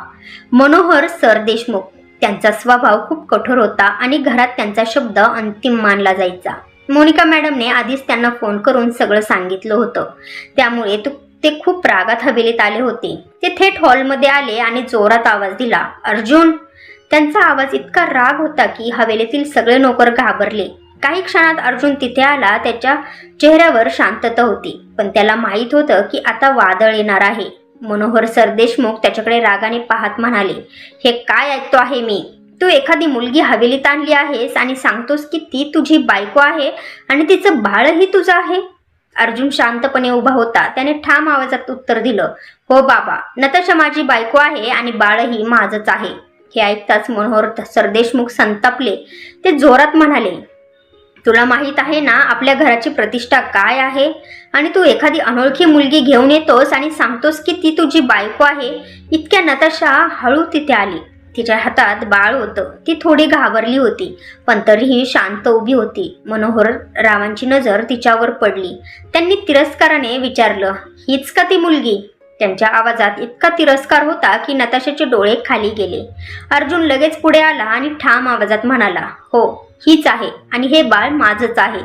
मनोहर सर देशमुख. त्यांचा स्वभाव खूप कठोर होता आणि घरात त्यांचा शब्द अंतिम मानला जायचा. मोनिका मॅडमने आधीच त्यांना फोन करून सगळं सांगितलं होतं. त्यामुळे ते खूप रागात हवेलीत आले होते. ते थेट हॉलमध्ये आले आणि जोरात आवाज दिला, अर्जुन. त्यांचा आवाज इतका राग होता की हवेलीतील सगळे नोकर घाबरले. काही क्षणात अर्जुन तिथे आला. त्याच्या चेहऱ्यावर शांतता होती, पण त्याला माहीत होतं की आता वादळ येणार आहे. मनोहर सर देशमुख त्याच्याकडे रागाने पाहत म्हणाले, हे काय ऐकतो आहे मी? तू एखादी मुलगी हवेलीत आणली आहेस आणि सांगतोस की ती तुझी बायको आहे आणि तिचं बाळही तुझं आहे. अर्जुन शांतपणे उभा होता. त्याने ठाम आवाजात उत्तर दिलं, हो बाबा, नताशा माझी बायको आहे आणि बाळही माझंच आहे. हे ऐकताच मनोहर सर देशमुख संतापले. ते जोरात म्हणाले, तुला माहित आहे ना आपल्या घराची प्रतिष्ठा काय आहे? आणि तू एखादी अनोळखी मुलगी घेऊन येतोस आणि सांगतोस की ती तुझी बायको आहे. इतक्या नताशा हळू तिथे आली. तिच्या हातात बाळ होतं. ती थोडी घाबरली होती, पण तरीही शांत उभी होती. मनोहर रावांची नजर तिच्यावर पडली. त्यांनी तिरस्काराने विचारलं, हीच का ती मुलगी? त्यांच्या आवाजात इतका तिरस्कार होता की नताशाचे डोळे खाली गेले. अर्जुन लगेच पुढे आला आणि ठाम आवाजात म्हणाला, हो, हीच आहे आणि हे बाळ माझंच आहे.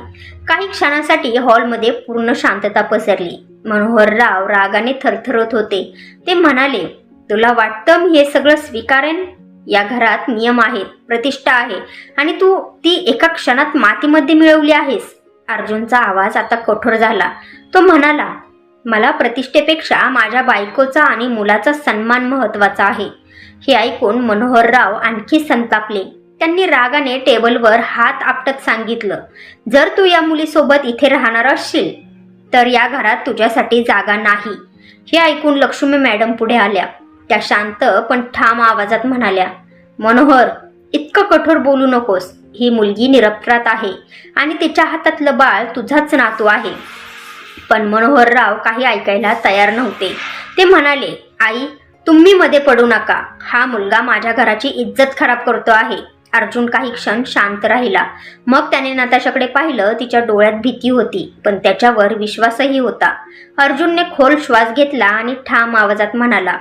काही क्षणांसाठी हॉलमध्ये पूर्ण शांतता पसरली. मनोहर राव रागाने थरथरत होते. ते म्हणाले, तुला वाटतं मी हे सगळं स्वीकारेन? या घरात नियम आहेत, प्रतिष्ठा आहे आणि तू ती एका क्षणात मातीमध्ये मिळवली आहेस. अर्जुनचा आवाज आता कठोर झाला. तो म्हणाला, मला प्रतिष्ठेपेक्षा माझ्या बायकोचा आणि मुलाचा सन्मान महत्वाचा आहे. हे ऐकून मनोहर राव आणखी संतापले. त्यांनी रागाने टेबलवर हात आपटत सांगितलं, जर तू या मुलीसोबत इथे राहणार असशील तर या घरात तुझ्यासाठी जागा नाही. हे ऐकून लक्ष्मी मॅडम पुढे आल्या. त्या शांत पण ठाम आवाजात म्हणाल्या, मनोहर, इतकं कठोर बोलू नकोस. ही मुलगी निरपराध आहे आणि तिच्या हातातलं बाळ तुझाच नातू आहे. पण मनोहर राव काही ऐकायला तयार नव्हते. ते म्हणाले, आई, तुम्ही मध्ये पडू नका, हा मुलगा माझ्या घराची इज्जत खराब करतो आहे. अर्जुन काही क्षण शांत राहिला. मग त्याने नताशाकडे पाहिलं. तिच्या डोळ्यात भीती होती, पण त्याच्यावर विश्वासही होता. अर्जुनने खोल श्वास घेतला आणि ठाम आवाजात म्हणाला,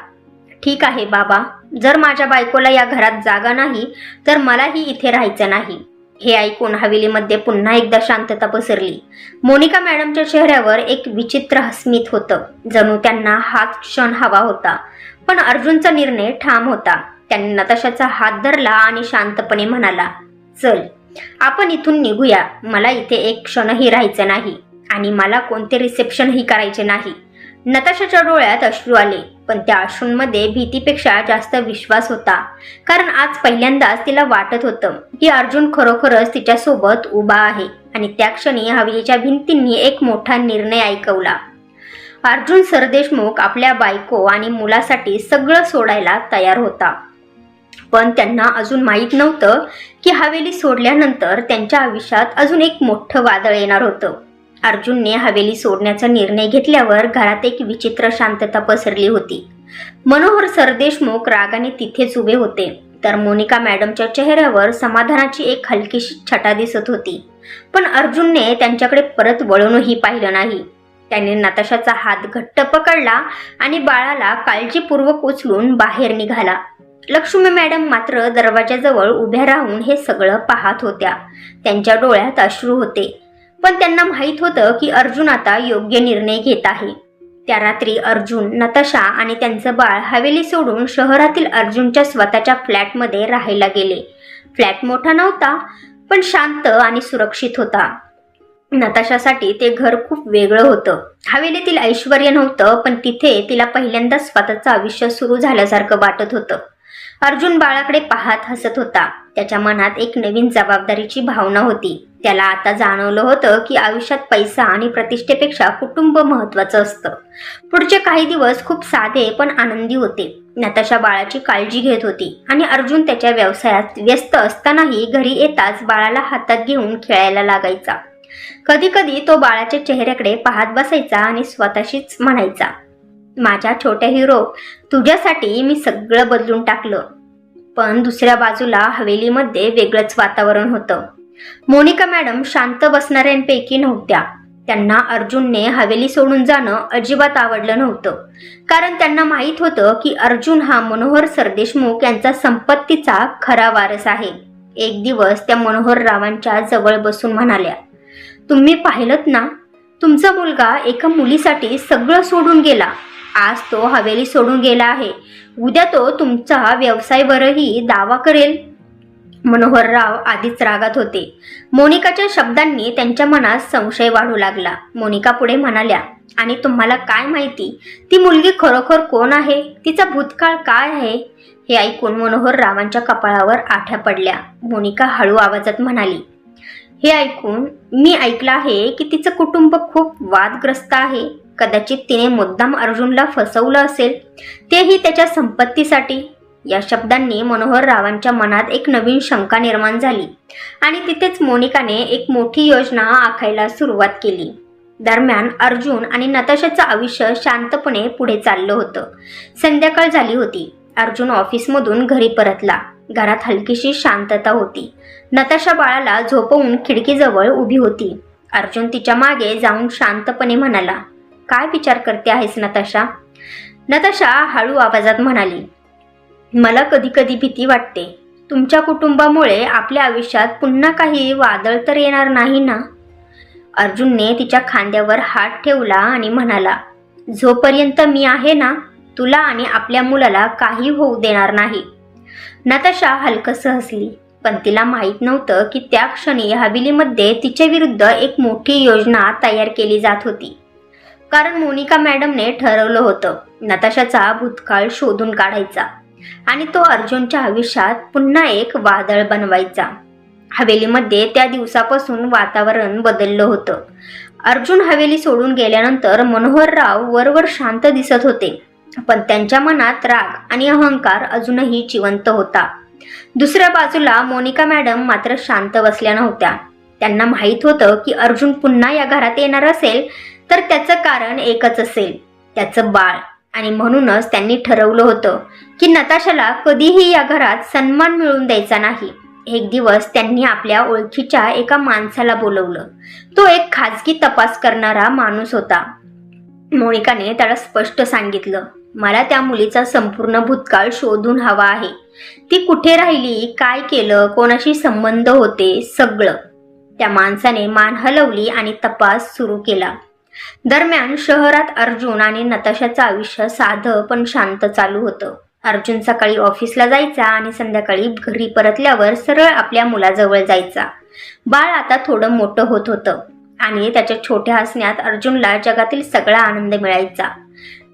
ठीक आहे बाबा, जर माझ्या बायकोला या घरात जागा नाही तर मलाही इथे राहायचं नाही. हे ऐकून हवेलीमध्ये पुन्हा एकदा शांतता पसरली. मोनिका मॅडमच्या चेहऱ्यावर एक विचित्र हसमीत होतं, जणू त्यांना हाच क्षण हवा होता. पण अर्जुनचा निर्णय ठाम होता. त्याने नताशाचा हात धरला आणि शांतपणे म्हणाला, चल आपण इथून निघूया. मला इथे एक क्षणही राहायचं नाही आणि मला कोणते रिसेप्शनही करायचे नाही. नताशाच्या डोळ्यात अश्रू आले, पण त्या अश्रूंमध्ये भीतीपेक्षा जास्त विश्वास होता. कारण आज पहिल्यांदाच तिला वाटत होतं की अर्जुन खरोखरच तिच्यासोबत उभा आहे. आणि त्या क्षणी हवेलीच्या भिंतींनी एक मोठा निर्णय ऐकवला. अर्जुन सरदेशमुख आपल्या बायको आणि मुलासाठी सगळं सोडायला तयार होता. पण त्यांना अजून माहीत नव्हतं की हवेली सोडल्यानंतर त्यांच्या आयुष्यात अजून एक मोठं वादळ येणार होतं. अर्जुनने हवेली सोडण्याचा निर्णय घेतल्यावर घरात एक विचित्र शांतता पसरली होती. मनोहर सरदेशमुख रागाने तिथेच उभे होते, तर मोनिका मॅडमच्या चेहऱ्यावर समाधानाची एक हलकीशी छटा दिसत होती. पण अर्जुनने त्यांच्याकडे परत वळूनही पाहिलं नाही. त्याने नताशाचा हात घट्ट पकडला आणि बाळाला काळजीपूर्वक उचलून बाहेर निघाला. लक्ष्मी मॅडम मात्र दरवाजाजवळ उभ्या राहून हे सगळं पाहत होत्या. त्यांच्या डोळ्यात अश्रू होते, पण त्यांना माहीत होतं की अर्जुन आता योग्य निर्णय घेत आहे. त्या रात्री अर्जुन, नताशा आणि त्यांचं बाळ हवेली सोडून शहरातील अर्जुनच्या स्वतःच्या फ्लॅटमध्ये राहायला गेले. फ्लॅट मोठा नव्हता, पण शांत आणि सुरक्षित होता. नताशासाठी ते घर खूप वेगळं होतं. हवेलीतील ऐश्वर्य नव्हतं, पण तिथे तिला पहिल्यांदा स्वतःचं आयुष्य सुरू झाल्यासारखं वाटत होतं. अर्जुन बाळाकडे पाहत हसत होता. त्याच्या मनात एक नवीन जबाबदारीची भावना होती. त्याला आता जाणवलं होतं की आयुष्यात पैसा आणि प्रतिष्ठेपेक्षा कुटुंब महत्त्वाचं असतं. पुढचे काही दिवस खूप साधे पण आनंदी होते. नताशा बाळाची काळजी घेत होती आणि अर्जुन त्याच्या व्यवसायात व्यस्त असतानाही घरी येताच बाळाला हातात घेऊन खेळायला लागायचा. कधी कधी तो बाळाच्या चेहऱ्याकडे पाहत बसायचा आणि स्वतःशीच म्हणायचा, माझ्या छोट्या हिरो, तुझ्यासाठी मी सगळं बदलून टाकलं. पण दुसऱ्या बाजूला हवेलीमध्ये वेगळंच वातावरण होतं. मोनिका मॅडम शांत बसणाऱ्यांपैकी नव्हत्या. त्यांना अर्जुनने हवेली सोडून जाणं अजिबात आवडलं नव्हतं. कारण त्यांना माहीत होतं की अर्जुन हा मनोहर सरदेशमुख यांचा संपत्तीचा खरा वारस आहे. एक दिवस त्या मनोहर रावांच्या जवळ बसून म्हणाल्या, तुम्ही पाहिलत ना, तुमचा मुलगा एका मुलीसाठी सगळं सोडून गेला. आज तो हवेली सोडून गेला आहे. उद्या तो तुमचा व्यवसायावरही दावा करेल. मनोहर राव आधीच रागात होते. मोनिकाच्या शब्दांनी त्यांच्या मनात संशय वाढू लागला. मोनिका पुढे म्हणाल्या, आणि तुम्हाला काय माहिती ती मुलगी खरोखर कोण आहे, तिचा भूतकाळ काय आहे? हे ऐकून मनोहर रावांच्या कपाळावर आठ्या पडल्या. मोनिका हळू आवाजात म्हणाली, हे ऐकून मी ऐकलं आहे की तिचं कुटुंब खूप वादग्रस्त आहे. कदाचित तिने मुद्दाम अर्जुनला फसवलं असेल, तेही त्याच्या संपत्तीसाठी. या शब्दांनी मनोहर रावांच्या मनात एक नवीन शंका निर्माण झाली आणि तिथेच मोनिकाने एक मोठी योजना आखायला सुरुवात केली. दरम्यान अर्जुन आणि नताशाचं आयुष्य शांतपणे पुढे चाललं होतं. संध्याकाळ झाली होती. अर्जुन ऑफिसमधून घरी परतला. घरात हलकीशी शांतता होती. नताशा बाळाला झोपवून खिडकीजवळ उभी होती. अर्जुन तिच्या मागे जाऊन शांतपणे म्हणाला, काय विचार करते आहेस नताशा? नताशा हळू आवाजात म्हणाली, मला कधी कधी भीती वाटते. तुमच्या कुटुंबामुळे आपल्या आयुष्यात पुन्हा काही वादळ तर येणार नाही ना? अर्जुनने तिच्या खांद्यावर हात ठेवला आणि म्हणाला, जोपर्यंत मी आहे ना, तुला आणि आपल्या मुलाला काही होऊ देणार नाही. नताशा हलकसं हसली, पण तिला माहीत नव्हतं की त्या क्षणी हवेलीमध्ये तिच्या विरुद्ध एक मोठी योजना तयार केली जात होती. कारण मोनिका मॅडमने ठरवलं होतं नताशाचा भूतकाळ शोधून काढायचा आणि तो अर्जुनच्या आयुष्यात पुन्हा एक वादळ बनवायचा. हवेलीमध्ये त्या दिवसापासून वातावरण बदललं होतं. अर्जुन हवेली सोडून गेल्यानंतर मनोहर राव वरवर शांत दिसत होते, पण त्यांच्या मनात राग आणि अहंकार अजूनही जिवंत होता. दुसऱ्या बाजूला मोनिका मॅडम मात्र शांत बसल्या नव्हत्या. त्यांना माहीत होतं की अर्जुन पुन्हा या घरात येणार असेल तर त्याचं कारण एकच असेल, त्याचं बाळ. आणि म्हणूनच त्यांनी ठरवलं होतं की नताशाला कधीही या घरात सन्मान मिळवून द्यायचा नाही. एक दिवस त्यांनी आपल्या ओळखीच्या एका माणसाला बोलवलं. तो एक खाजगी तपास करणारा माणूस होता. मोनिकाने त्याला स्पष्ट सांगितलं, मला त्या मुलीचा संपूर्ण भूतकाळ शोधून हवा आहे. ती कुठे राहिली, काय केलं, कोणाशी संबंध होते, सगळं. त्या माणसाने मान हलवली आणि तपास सुरू केला. दरम्यान शहरात अर्जुन आणि नताशाचं आयुष्य साधं पण शांत चालू होतं. अर्जुन सकाळी ऑफिसला जायचा आणि संध्याकाळी घरी परतल्यावर सरळ आपल्या मुलाजवळ जायचा. बाळ आता थोडं मोठं होत होतं आणि त्याच्या छोट्या हसण्यात अर्जुनला जगातील सगळा आनंद मिळायचा.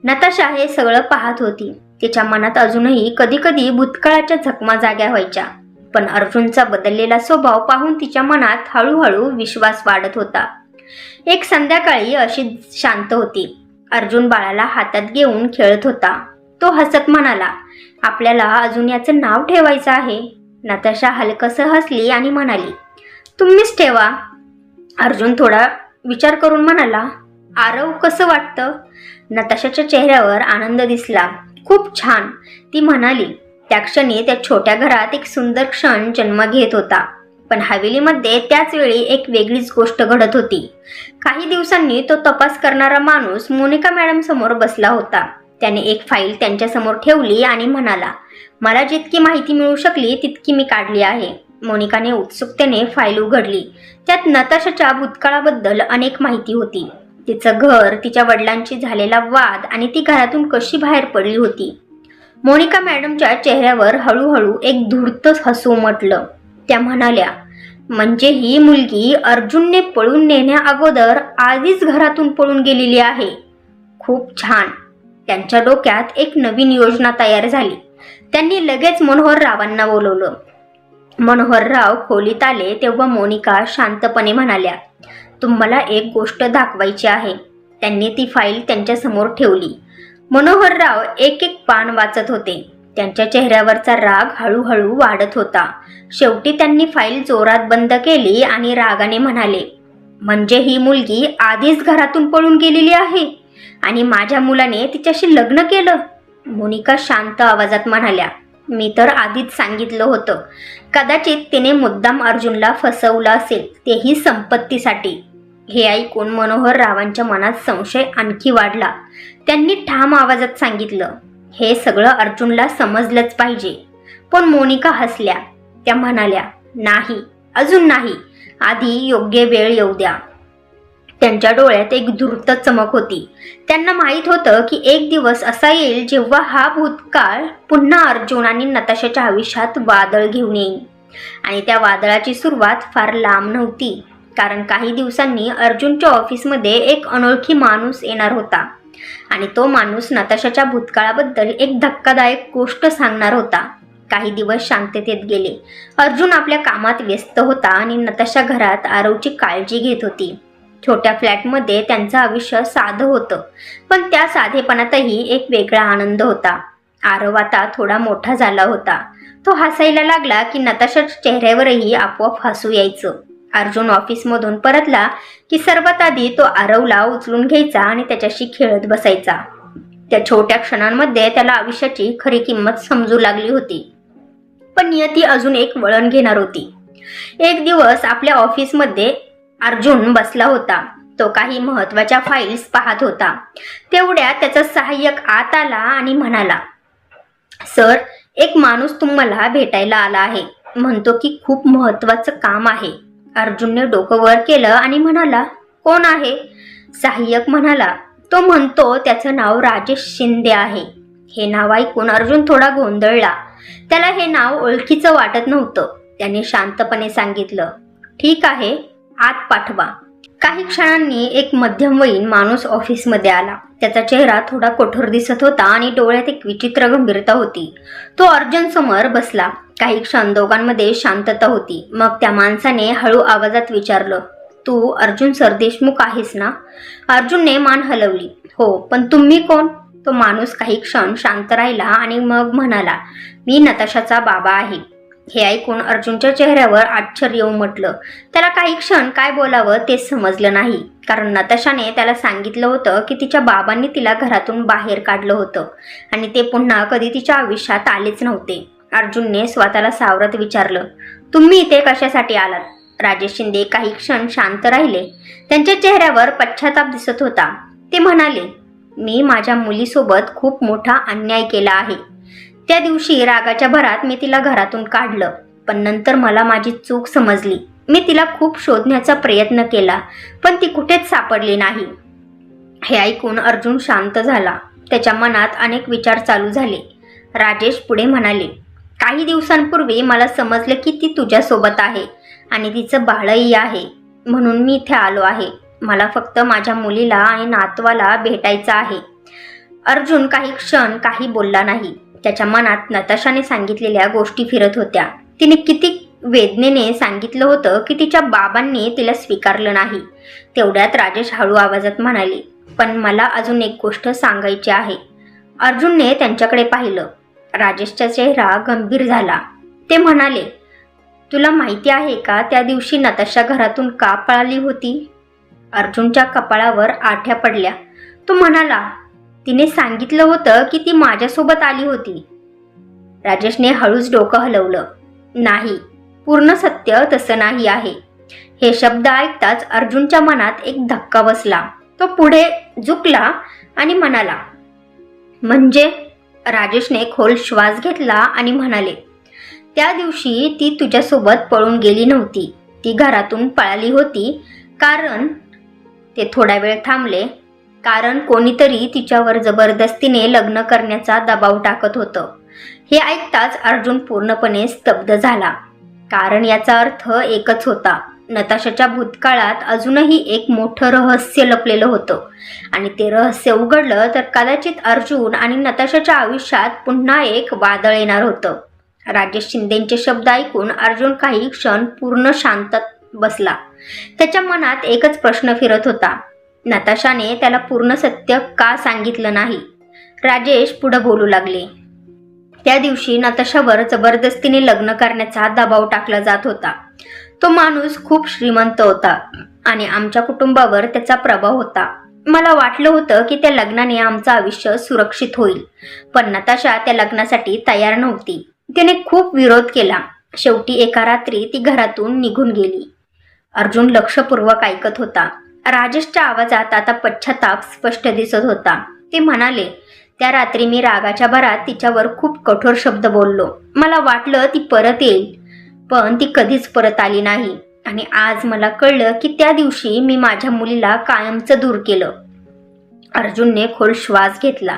नताशा हे सगळं पाहत होती. तिच्या मनात अजूनही कधीकधी भूतकाळाच्या झकमा जाग्या व्हायच्या. पण अर्जुनचा बदललेला स्वभाव पाहून तिच्या मनात हळूहळू विश्वास वाढत होता. एक संध्याकाळी अशी शांत होती. अर्जुन बाळाला हातात घेऊन खेळत होता. तो हसत म्हणाला, आपल्याला अजून याचं नाव ठेवायचं आहे. नताशा हलकसं हसली आणि म्हणाली, तुम्हीच ठेवा. अर्जुन थोडा विचार करून म्हणाला, आरव कसं वाटतं? नताशाच्या चेहऱ्यावर आनंद दिसला. खूप छान, ती म्हणाली. त्या क्षणी त्या छोट्या घरात एक सुंदर क्षण जन्म घेत होता. पण हवेलीमध्ये त्याच वेळी एक वेगळीच गोष्ट घडत होती. काही दिवसांनी तो तपास करणारा माणूस मोनिका मॅडम समोर बसला होता. त्याने एक फाईल त्यांच्या समोर ठेवली आणि म्हणाला, मला जितकी माहिती मिळू शकली तितकी मी काढली आहे. मोनिकाने उत्सुकतेने फाईल उघडली. त्यात नताशाच्या भूतकाळाबद्दल अनेक माहिती होती. तिचं घर, तिच्या वडिलांशी झालेला वाद आणि ती घरातून कशी बाहेर पडली होती. मोनिका मॅडमच्या चेहऱ्यावर हळूहळू एक धूर्त हसू उमटलं. त्या म्हणाल्या, म्हणजे ही मुलगी अर्जुनने पळून नेण्या अगोदर आधीच घरातून पळून गेलेली आहे. खूप छान. त्यांच्या डोक्यात एक नवीन योजना तयार झाली. त्यांनी लगेच मनोहर रावांना बोलवलं. मनोहर राव खोलीत आले तेव्हा मोनिका शांतपणे म्हणाल्या, तुम्हाला एक गोष्ट दाखवायची आहे. त्यांनी ती फाईल त्यांच्या समोर ठेवली. मनोहर राव एक एक पान वाचत होते. त्यांच्या चेहऱ्यावरचा राग हळूहळू वाढत होता. शेवटी त्यांनी फाईल जोरात बंद केली आणि रागाने म्हणाले, म्हणजे ही मुलगी आधीच घरातून पळून गेलेली आहे आणि माझ्या मुलाने तिच्याशी लग्न केलं. मोनिका शांत आवाजात म्हणाल्या, मी तर आधीच सांगितलं होतं. कदाचित तिने मुद्दाम अर्जुनला फसवलं असेल, तेही संपत्तीसाठी. हे ऐकून मनोहर रावांच्या मनात संशय आणखी वाढला. त्यांनी ठाम आवाजात सांगितलं, हे सगळं अर्जुनला समजलंच पाहिजे. पण मोनिका हसल्या. त्या म्हणाल्या, नाही, अजून नाही, आधी योग्य वेळ येऊ द्या. त्यांच्या डोळ्यात एक धूर्त चमक होती. त्यांना माहीत होतं की एक दिवस असा येईल जेव्हा हा भूतकाळ पुन्हा अर्जुन आणि नताशाच्या आयुष्यात वादळ घेऊन येईल. आणि त्या वादळाची सुरुवात फार लांब नव्हती, कारण काही दिवसांनी अर्जुनच्या ऑफिसमध्ये एक अनोळखी माणूस येणार होता आणि तो माणूस नताशाच्या भूतकाळाबद्दल एक धक्कादायक गोष्ट सांगणार होता. काही दिवस शांततेत गेले. अर्जुन आपल्या कामात व्यस्त होता आणि नताशा घरात आरवची काळजी घेत होती. छोट्या फ्लॅटमध्ये त्यांचं आयुष्य साधं होतं, पण त्या साधेपणातही एक वेगळा आनंद होता. आरव आता थोडा मोठा झाला होता. तो हसायला लागला की नताशाच्या चेहऱ्यावरही आपोआप हसू यायचं. अर्जुन ऑफिसमधून परतला की सर्वात आधी तो आरवला उचलून घ्यायचा आणि त्याच्याशी खेळत बसायचा. त्या छोट्या क्षणांमध्ये त्याला आयुष्याची खरी किंमत समजू लागली होती. पण नियती अजून एक वळण घेणार होती. एक दिवस आपल्या ऑफिसमध्ये अर्जुन बसला होता. तो काही महत्त्वाच्या फाईल्स पाहत होता. तेवढ्यात त्याचा सहाय्यक आत आला आणि म्हणाला, सर, एक माणूस तुम्हाला भेटायला आला आहे. म्हणतो की खूप महत्त्वाचं काम आहे. अर्जुनने डोकं वर केलं आणि म्हणाला, कोण आहे? सहाय्यक म्हणाला, तो म्हणतो त्याचं नाव राजेश शिंदे आहे. हे नाव ऐकून अर्जुन थोडा गोंधळला. त्याला हे नाव ओळखीचं वाटत नव्हतं. त्याने शांतपणे सांगितलं, ठीक आहे, आत पाठवा. काही क्षणांनी एक मध्यमवयीन माणूस ऑफिसमध्ये आला. त्याचा चेहरा थोडा कठोर दिसत होता आणि डोळ्यात एक विचित्र गंभीरता होती. तो अर्जुन समोर बसला. काही क्षण दोघांमध्ये शांतता होती. मग त्या माणसाने हळू आवाजात विचारलं, तू अर्जुन सरदेशमुख आहेस ना? अर्जुनने मान हलवली. हो, पण तुम्ही कोण? तो माणूस काही क्षण शांत राहिला आणि मग म्हणाला, मी नताशाचा बाबा आहे. हे ऐकून अर्जुनच्या चेहऱ्यावर आश्चर्य उमटलं. त्याला काही क्षण काय बोलावं तेच समजलं नाही, कारण नताशाने त्याला सांगितलं होतं की तिच्या बाबांनी तिला घरातून बाहेर काढलं होतं आणि ते पुन्हा कधी तिच्या आयुष्यात आलेच नव्हते. अर्जुनने स्वतःला सावरत विचारलं, तुम्ही इथे कशासाठी आलात? राजेश शिंदे काही क्षण शांत राहिले. त्यांच्या चेहऱ्यावर पश्चाताप दिसत होता. ते म्हणाले, मी माझ्या मुलीसोबत खूप मोठा अन्याय केला आहे. त्या दिवशी रागाच्या भरात मी तिला घरातून काढलं, पण नंतर मला माझी चूक समजली. मी तिला खूप शोधण्याचा प्रयत्न केला, पण ती कुठेच सापडली नाही. हे ऐकून अर्जुन शांत झाला. त्याच्या मनात अनेक विचार चालू झाले. राजेश पुढे म्हणाले, काही दिवसांपूर्वी मला समजलं की ती तुझ्यासोबत आहे आणि तिचं बाळही आहे, म्हणून मी इथे आलो आहे. मला फक्त माझ्या मुलीला आणि नातवाला भेटायचं आहे. अर्जुन काही क्षण काही बोलला नाही. त्याच्या मनात नताशाने सांगितलेल्या गोष्टी फिरत होत्या. तिने किती वेदनेने सांगितलं होतं की तिच्या बाबांनी तिला स्वीकारलं नाही. तेवढ्यात राजेश हळू आवाजात म्हणाले, पण मला अजून एक गोष्ट सांगायची आहे. अर्जुनने त्यांच्याकडे पाहिलं. राजेशचा चेहरा गंभीर झाला. ते म्हणाले, तुला माहिती आहे का त्या दिवशी नताशा घरातून का पळाली होती? अर्जुनच्या कपाळावर आठ्या पडल्या. तो म्हणाला, तिने सांगितलं होतं की ती माझ्यासोबत आली होती. राजेशने हळूच डोकं हलवलं. नाही, पूर्ण सत्य तसं नाही आहे. हे शब्द ऐकताच अर्जुनच्या मनात एक धक्का बसला. तो पुढे झुकला आणि म्हणाला, म्हणजे? राजेशने खोल श्वास घेतला आणि म्हणाले, त्या दिवशी ती तुझ्यासोबत पळून गेली नव्हती. ती घरातून पळाली होती कारण ते थोडा वेळ थांबले. कारण कोणीतरी तिच्यावर जबरदस्तीने लग्न करण्याचा दबाव टाकत होतं. हे ऐकताच अर्जुन पूर्णपणे स्तब्ध झाला. कारण याचा अर्थ एकच होता. नताशाच्या भूतकाळात अजूनही एक मोठं रहस्य लपलेलं होतं आणि ते रहस्य उघडलं तर कदाचित अर्जुन आणि नताशाच्या आयुष्यात पुन्हा एक वादळ येणार होतं. राजेश शिंदेंचे शब्द ऐकून अर्जुन काही क्षण पूर्ण शांत बसला. त्याच्या मनात एकच प्रश्न फिरत होता, नताशाने त्याला पूर्ण सत्य का सांगितलं नाही? राजेश पुढे बोलू लागले, त्या दिवशी नताशावर जबरदस्तीने लग्न करण्याचा दबाव टाकला जात होता. तो माणूस खूप श्रीमंत होता आणि आमच्या कुटुंबावर त्याचा प्रभाव होता. मला वाटलं होतं की त्या लग्नाने आमचं आयुष्य सुरक्षित होईल, पण नताशा त्या लग्नासाठी तयार नव्हती. तिने खूप विरोध केला. शेवटी एका रात्री ती घरातून निघून गेली. अर्जुन लक्षपूर्वक ऐकत होता. राजेशच्या आवाजात आता पश्चाताप स्पष्ट दिसत होता. ते म्हणाले, त्या रात्री मी रागाच्या भरात तिच्यावर खूप कठोर शब्द बोललो. मला वाटलं ती परत येईल, पण ती कधीच परत आली नाही. आणि आज मला कळलं की त्या दिवशी मी माझ्या मुलीला कायमचं दूर केलं. अर्जुनने खोल श्वास घेतला.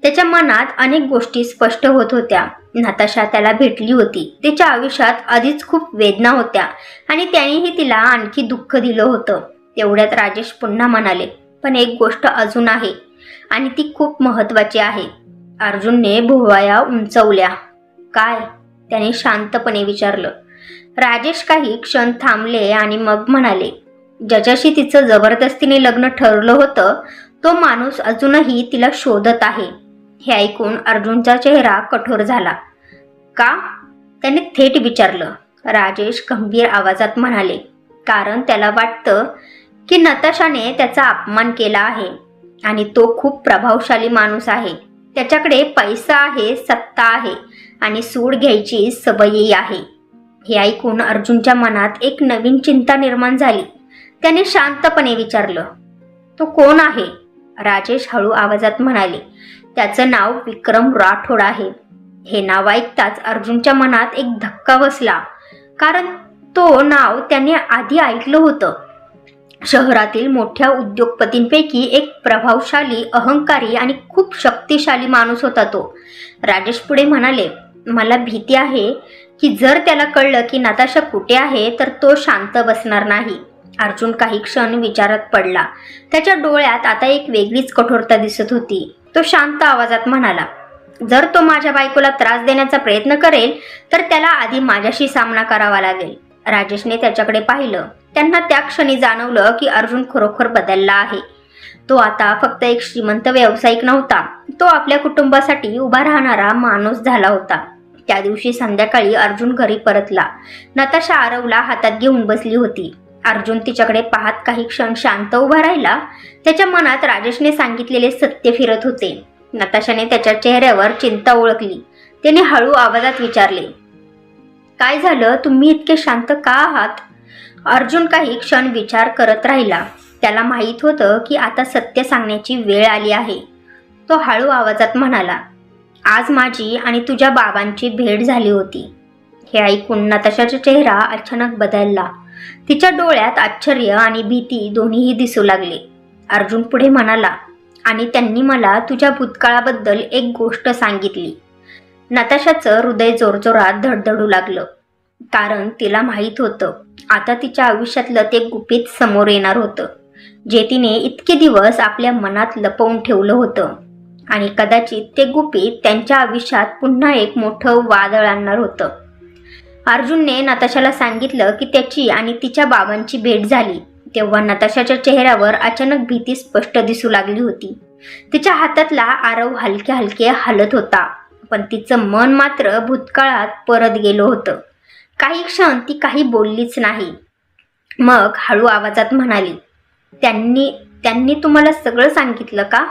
त्याच्या मनात अनेक गोष्टी स्पष्ट होत होत्या. नताशा त्याला भेटली होती. तिच्या आयुष्यात आधीच खूप वेदना होत्या आणि त्यानेही तिला आणखी दुःख दिलं होतं. तेवढ्यात राजेश पुन्हा म्हणाले, पण एक गोष्ट अजून आहे आणि ती खूप महत्वाची आहे. अर्जुनने भुवया उंचवल्या. काय? त्याने शांतपणे विचारलं. राजेश काही क्षण थांबले आणि मग म्हणाले, ज्याच्याशी तिचं जबरदस्तीने लग्न ठरलं होतं तो माणूस अजूनही तिला शोधत आहे. हे ऐकून अर्जुनचा चेहरा कठोर झाला. का? त्याने थेट विचारलं. राजेश गंभीर आवाजात म्हणाले, कारण त्याला वाटतं की नताशाने त्याचा अपमान केला आहे आणि तो खूप प्रभावशाली माणूस आहे. त्याच्याकडे पैसा आहे, सत्ता आहे आणि सूड घ्यायची सवयही आहे. हे ऐकून अर्जुनच्या मनात एक नवीन चिंता निर्माण झाली. त्याने शांतपणे विचारलं, तो कोण आहे? राजेश हळू आवाजात म्हणाले, त्याचं नाव विक्रम राठोड आहे. हे नाव ऐकताच अर्जुनच्या मनात एक धक्का बसला, कारण तो नाव त्याने आधी ऐकलं होतं. शहरातील मोठ्या उद्योगपतींपैकी एक प्रभावशाली, अहंकारी आणि खूप शक्तिशाली माणूस होता तो. राजेश पुढे म्हणाले, मला भीती आहे की जर त्याला कळलं की नताशा कुठे आहे तर तो शांत बसणार नाही. अर्जुन काही क्षण विचारात पडला. त्याच्या डोळ्यात आता एक वेगळीच कठोरता दिसत होती. तो शांत आवाजात म्हणाला, जर तो माझ्या बायकोला त्रास देण्याचा प्रयत्न करेल तर त्याला आधी माझ्याशी सामना करावा लागेल. राजेशने त्याच्याकडे पाहिलं. त्यांना त्या क्षणी जाणवलं की अर्जुन खरोखर बदलला आहे. तो आता फक्त एक श्रीमंत व्यावसायिक नव्हता, तो आपल्या कुटुंबासाठी उभा राहणारा माणूस झाला होता. त्या दिवशी संध्याकाळी अर्जुन घरी परतला. नताशा आरवला हातात घेऊन बसली होती. अर्जुन तिच्याकडे पाहत काही क्षण शांत उभा राहिला. त्याच्या मनात राजेशने सांगितलेले सत्य फिरत होते. नताशाने त्याच्या चेहऱ्यावर चिंता ओळखली. त्याने हळू आवाजात विचारले, काय झालं? तुम्ही इतके शांत का आहात? अर्जुन काही क्षण विचार करत राहिला. त्याला माहीत होतं की आता सत्य सांगण्याची वेळ आली आहे. तो हळू आवाजात म्हणाला, आज माझी आणि तुझ्या बाबांची भेट झाली होती. हे ऐकून नताशाचा चेहरा अचानक बदलला. तिच्या डोळ्यात आश्चर्य आणि भीती दोन्हीही दिसू लागले. अर्जुन पुढे म्हणाला, आणि त्यांनी मला तुझ्या भूतकाळाबद्दल एक गोष्ट सांगितली. नताशाचं हृदय जोरजोरात धडधडू लागलं. कारण तिला माहीत होतं आता तिच्या आयुष्यातलं ते गुपित समोर येणार होतं, जे तिने इतके दिवस आपल्या मनात लपवून ठेवलं होतं. आणि कदाचित ते गुपित त्यांच्या आयुष्यात पुन्हा एक मोठं वादळ आणणार होतं. अर्जुनने नताशाला सांगितलं की त्याची आणि तिच्या बाबांची भेट झाली. तेव्हा नताशाच्या चेहऱ्यावर अचानक भीती स्पष्ट दिसू लागली होती. तिच्या हातातला आरव हलके हलके हलत होता, पण तिचं मन मात्र भूतकाळात परत गेलं होतं. काही क्षण ती काही बोललीच नाही. मग हळू आवाजात म्हणाली, त्यांनी तुम्हाला सगळं सांगितलं का?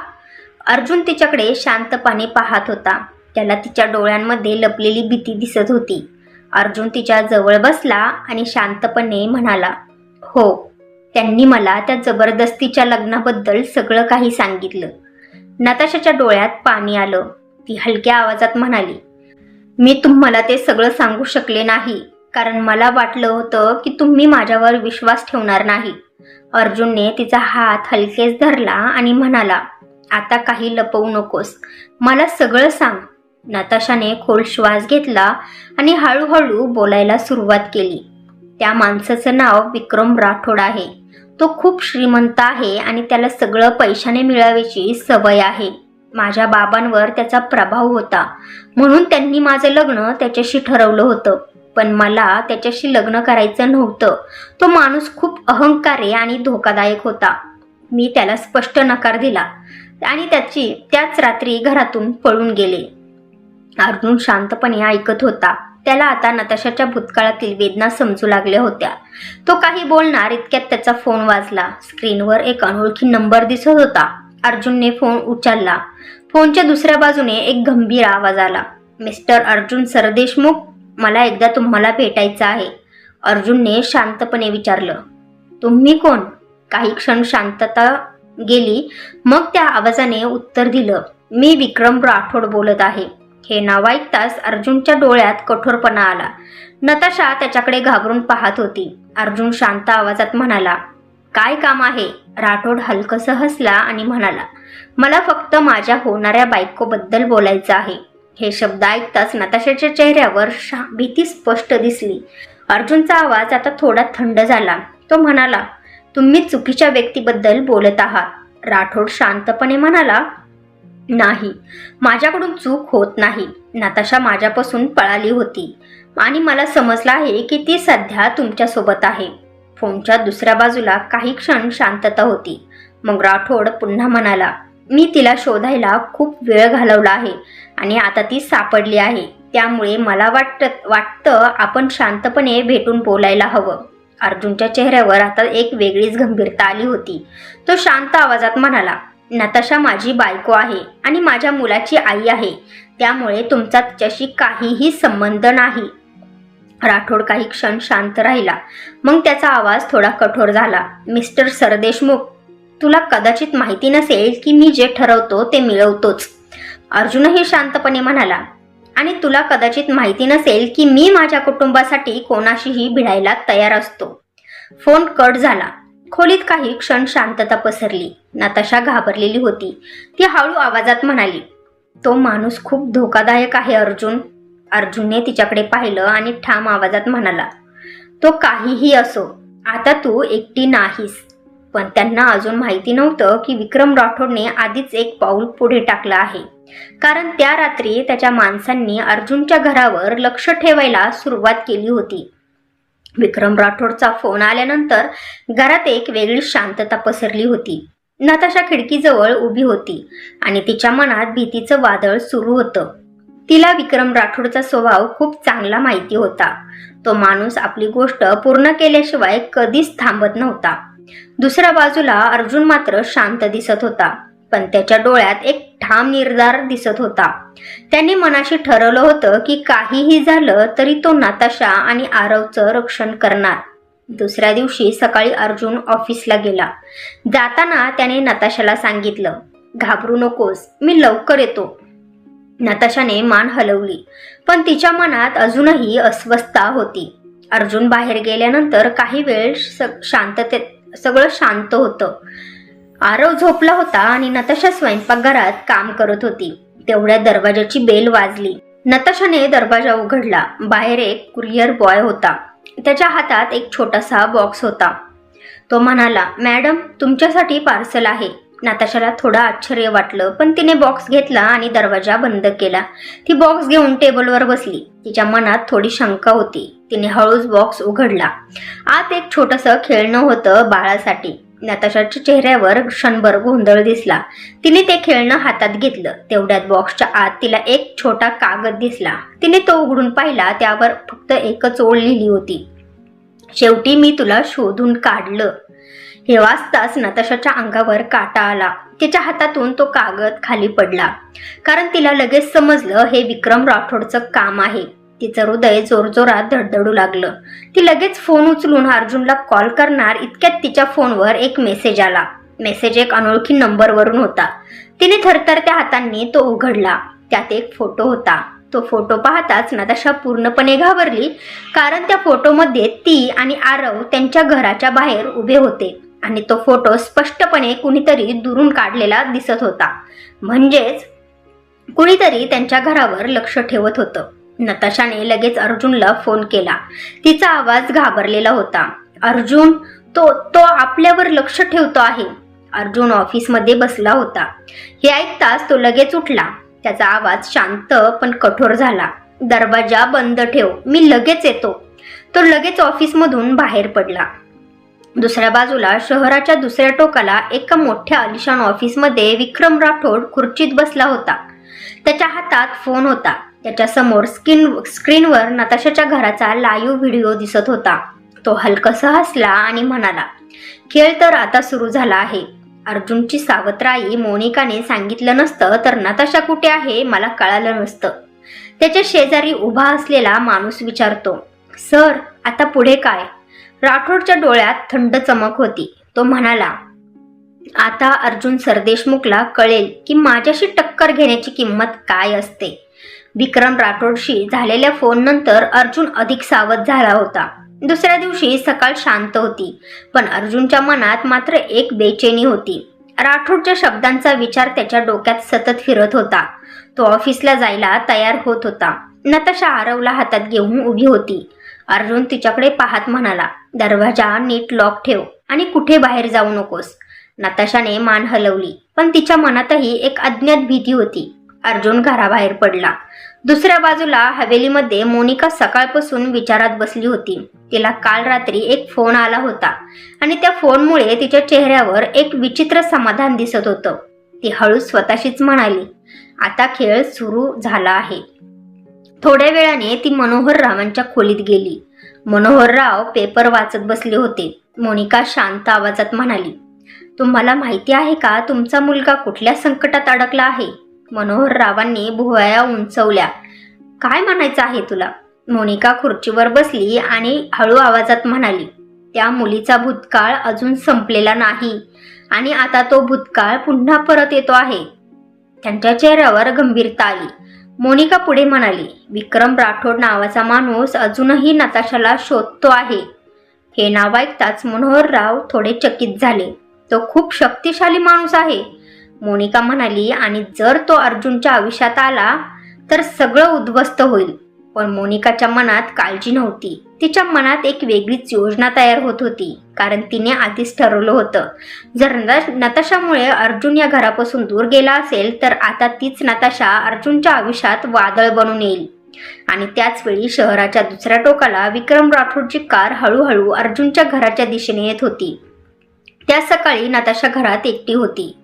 अर्जुन तिच्याकडे शांतपणे पाहत होता. त्याला तिच्या डोळ्यांमध्ये लपलेली भीती दिसत होती. अर्जुन तिच्या जवळ बसला आणि शांतपणे म्हणाला, हो, त्यांनी मला त्या जबरदस्तीच्या लग्नाबद्दल सगळं काही सांगितलं. नताशाच्या डोळ्यात पाणी आलं. ती हलक्या आवाजात म्हणाली, मी तुम्हाला ते सगळं सांगू शकले नाही कारण मला वाटलं होतं की तुम्ही माझ्यावर विश्वास ठेवणार नाही. अर्जुनने तिचा हात हलकेच धरला आणि म्हणाला, आता काही लपवू नकोस, मला सगळं सांग. नताशाने खोल श्वास घेतला आणि हळूहळू बोलायला सुरुवात केली. त्या माणसाचं नाव विक्रम राठोड आहे. तो खूप श्रीमंत आहे आणि त्याला सगळं पैशाने मिळवायची सवय आहे. माझ्या बाबांवर त्याचा प्रभाव होता म्हणून त्यांनी माझं लग्न त्याच्याशी ठरवलं होतं. पण मला त्याच्याशी लग्न करायचं नव्हतं. तो माणूस खूप अहंकारी आणि धोकादायक होता. मी त्याला स्पष्ट नकार दिला आणि त्याच रात्री घरातून पळून गेले. अर्जुन शांतपणे ऐकत होता. त्याला आता नताशाच्या भूतकाळातील वेदना समजू लागल्या होत्या. तो काही बोलणार इतक्यात त्याचा फोन वाजला. स्क्रीनवर एक अनोळखी नंबर दिसत होता. अर्जुनने फोन उचलला. फोनच्या दुसऱ्या बाजूने एक गंभीर आवाज आला, मिस्टर अर्जुन सरदेशमुख, मला एकदा तुम्हाला भेटायचं आहे. अर्जुनने शांतपणे विचारलं, तुम्ही कोण? काही क्षण शांतता गेली. मग त्या आवाजाने उत्तर दिलं, मी विक्रम राठोड बोलत आहे. हे नाव ऐकताच अर्जुनच्या डोळ्यात कठोरपणा आला. नताशा त्याच्याकडे घाबरून पाहत होती. अर्जुन शांत आवाजात म्हणाला, काय काम आहे? राठोड हलकसं हसला आणि म्हणाला, मला फक्त माझ्या होणाऱ्या बायकोबद्दल बोलायचं आहे. हे शब्द ऐकताच नताशाच्या चेहऱ्यावर भीती स्पष्ट दिसली. अर्जुनचा आवाज आता थोडा थंड झाला. तो म्हणाला, तुम्ही चुकीच्या व्यक्तीबद्दल बोलत आहात. राठोड शांतपणे म्हणाला, नाही, माझ्याकडून चूक होत नाही. नताशा माझ्यापासून पळाली होती आणि मला समजलं आहे की ती सध्या तुमच्यासोबत आहे. फोनच्या दुसऱ्या बाजूला काही क्षण शांतता होती. मग राठोड पुन्हा म्हणाला, मी तिला शोधायला खूप वेळ घालवला आहे आणि आता ती सापडली आहे. त्यामुळे मला वाटतं आपण शांतपणे भेटून बोलायला हवं. अर्जुनच्या चेहऱ्यावर आता एक वेगळीच गंभीरता आली होती. तो शांत आवाजात म्हणाला, नताशा माझी बायको आहे आणि माझ्या मुलाची आई आहे. त्यामुळे तुमचा तिच्याशी काहीही संबंध नाही. राठोड काही क्षण शांत राहिला. मग त्याचा आवाज थोडा कठोर झाला, मिस्टर सरदेशमुख, तुला कदाचित माहिती नसेल की मी जे ठरवतो ते मिळवतोच. अर्जुनही शांतपणे म्हणाला, आणि तुला कदाचित माहिती नसेल की मी माझ्या कुटुंबासाठी कोणाशीही भिडायला तयार असतो. फोन कट झाला. खोलीत काही क्षण शांतता पसरली. नताशा घाबरलेली होती. ती हळू आवाजात म्हणाली, तो माणूस खूप धोकादायक आहे अर्जुन. अर्जुनने तिच्याकडे पाहिलं आणि ठाम आवाजात म्हणाला, तो काहीही असो, आता तू एकटी नाहीस. पण त्यांना अजून माहिती नव्हतं की विक्रम राठोडने आधीच एक पाऊल पुढे टाकलं आहे. कारण त्या रात्री त्याच्या माणसांनी अर्जुनच्या घरावर लक्ष ठेवायला सुरुवात केली होती. विक्रम राठोडचा फोन आल्यानंतर घरात एक वेगळी शांतता पसरली होती. नताशा खिडकीजवळ उभी होती आणि तिच्या मनात भीतीचं वादळ सुरू होतं. तिला विक्रम राठोडचा स्वभाव खूप चांगला माहिती होता. तो माणूस आपली गोष्ट पूर्ण केल्याशिवाय कधीच थांबत नव्हता. दुसऱ्या बाजूला अर्जुन मात्र शांत दिसत होता, पण त्याच्या डोळ्यात एक ठाम निर्धार दिसत होता. त्याने मनाशी ठरवलं होतं की काहीही झालं तरी तो नताशा आणि आरवचं रक्षण करणार. दुसऱ्या दिवशी सकाळी अर्जुन ऑफिसला गेला. जाताना त्याने नताशाला सांगितलं, घाबरू नकोस, मी लवकर येतो. नताशाने मान हलवली, पण तिच्या मनात अजूनही अस्वस्थता होती. अर्जुन बाहेर गेल्यानंतर काही वेळ शांततेत सगळं शांत होतं. आरव झोपला होता आणि नताशा स्वयंपाकघरात काम करत होती. तेवढ्या दरवाजाची बेल वाजली. नताशाने दरवाजा उघडला. बाहेर एक कुरिअर बॉय होता. त्याच्या हातात एक छोटासा बॉक्स होता. तो म्हणाला, मॅडम, तुमच्यासाठी पार्सल आहे. नताशाला थोडं आश्चर्य वाटलं, पण तिने बॉक्स घेतला आणि दरवाजा बंद केला. ती बॉक्स घेऊन टेबलवर बसली. तिच्या मनात थोडी शंका होती. तिने हळूच बॉक्स उघडला. आत एक छोटंसं खेळणं होतं बाळासाठी. नताशाच्या चेहऱ्यावर क्षणभर गोंधळ दिसला. तिने ते खेळणं हातात घेतलं. तेवढ्यात बॉक्सच्या आत तिला एक छोटा कागद दिसला. तिने तो उघडून पाहिला. त्यावर फक्त एकच ओळ लिहिली होती, शेवटी मी तुला शोधून काढलं. हे वाचताच नताशाच्या अंगावर काटा आला. तिच्या हातातून तो कागद खाली पडला, कारण तिला लगेच समजलं हे विक्रम राठोडचं काम आहे. तिचं हृदय जोरजोरात धडधडू लागलं. ती लगेच फोन उचलून अर्जुनला कॉल करणार इतक्यात तिच्या फोनवर एक मेसेज आला. मेसेज एक अनोळखी नंबरवरून होता. तिने थरथरत्या हातांनी तो उघडला. त्यात एक फोटो होता. तो फोटो पाहताच नताशा पूर्णपणे घाबरली, कारण त्या फोटोमध्ये ती आणि आरव त्यांच्या घराच्या बाहेर उभे होते आणि तो फोटो स्पष्टपणे कुणीतरी दुरून काढलेला दिसत होता. म्हणजेच कुणीतरी त्यांच्या घरावर लक्ष ठेवत होतं. नताशाने लगेच अर्जुनला फोन केला. तिचा आवाज घाबरलेला होता. अर्जुन, तो आपल्यावर लक्ष ठेवतो आहे. अर्जुन ऑफिसमध्ये बसला होता. हे ऐकताच तो लगेच उठला. त्याचा आवाज शांत पण कठोर झाला. दरवाजा बंद ठेव, मी लगेच येतो. तो लगेच ऑफिसमधून बाहेर पडला. दुसऱ्या बाजूला शहराच्या दुसऱ्या टोकाला एका मोठ्या आलिशान ऑफिसमध्ये विक्रम राठोड खुर्चीत बसला होता. त्याच्या हातात फोन होता. त्याच्या समोर स्क्रीनवर नताशाच्या घराचा लाईव्ह व्हिडिओ दिसत होता. तो हलकसा हसला आणि म्हणाला, खेळ तर आता सुरू झाला आहे. अर्जुनची सावत्राई मोनिकाने सांगितलं नसतं तर नताशा कुठे आहे मला कळालं नसतं. त्याच्या शेजारी उभा असलेला माणूस विचारतो, सर, आता पुढे काय? राठोडच्या डोळ्यात थंड चमक होती. तो म्हणाला, आता अर्जुन सरदेशमुखला कळेल की माझ्याशी टक्कर घेण्याची किंमत काय असते. विक्रम राठोडशी झालेल्या फोननंतर अर्जुन अधिक सावध झाला होता. दुसऱ्या दिवशी सकाळ शांत होती, पण अर्जुनच्या मनात मात्र एक बेचैनी होती. राठोडच्या शब्दांचा विचार त्याच्या डोक्यात सतत फिरत होता. तो ऑफिसला जायला तयार होत होता. नताशा आरवला हातात घेऊन उभी होती. अर्जुन तिच्याकडे पाहत म्हणाला, दरवाजा नीट लॉक ठेव आणि कुठे बाहेर जाऊ नकोस. नताशाने मान हलवली, पण तिच्या मनातही एक अज्ञात भीती होती. अर्जुन घराबाहेर पडला. दुसऱ्या बाजूला हवेलीमध्ये मोनिका सकाळपासून विचारात बसली होती. तिला काल रात्री एक फोन आला होता आणि त्या फोनमुळे तिच्या चेहऱ्यावर एक विचित्र समाधान दिसत होतं. ती हळूच स्वतःशीच म्हणाली, आता खेळ सुरू झाला आहे. थोड्या वेळाने ती मनोहर रावांच्या खोलीत गेली. मनोहर राव पेपर वाचत बसले होते. मोनिका शांत आवाजात म्हणाली, तुम्हाला माहिती आहे का तुमचा मुलगा कुठल्या संकटात अडकला आहे? मनोहर रावांनी भुवया उंचवल्या. काय म्हणायचं आहे तुला? मोनिका खुर्चीवर बसली आणि हळू आवाजात म्हणाली, त्या मुलीचा भूतकाळ अजून संपलेला नाही आणि आता तो भूतकाळ पुन्हा परत येतो आहे. त्यांच्या चेहऱ्यावर गंभीरता आली. मोनिका पुढे म्हणाली, विक्रम राठोड नावाचा माणूस अजूनही नताशाला शोधतो आहे. हे नाव ऐकताच मनोहर राव थोडे चकित झाले. तो खूप शक्तिशाली माणूस आहे, मोनिका म्हणाली, आणि जर तो अर्जुनच्या आयुष्यात आला तर सगळं उद्ध्वस्त होईल. पण मोनिकाच्या मनात काळजी नव्हती. तिच्या मनात एक वेगळीच योजना तयार होत होती, कारण तिने आधीच ठरवलं होतं, जर नताशामुळे अर्जुन या घरापासून दूर गेला असेल तर आता तीच नताशा अर्जुनच्या आयुष्यात वादळ बनून येईल. आणि त्याच वेळी शहराच्या दुसऱ्या टोकाला विक्रम राठोडची कार हळूहळू अर्जुनच्या घराच्या दिशेने येत होती. त्या सकाळी नताशा घरात एकटी होती.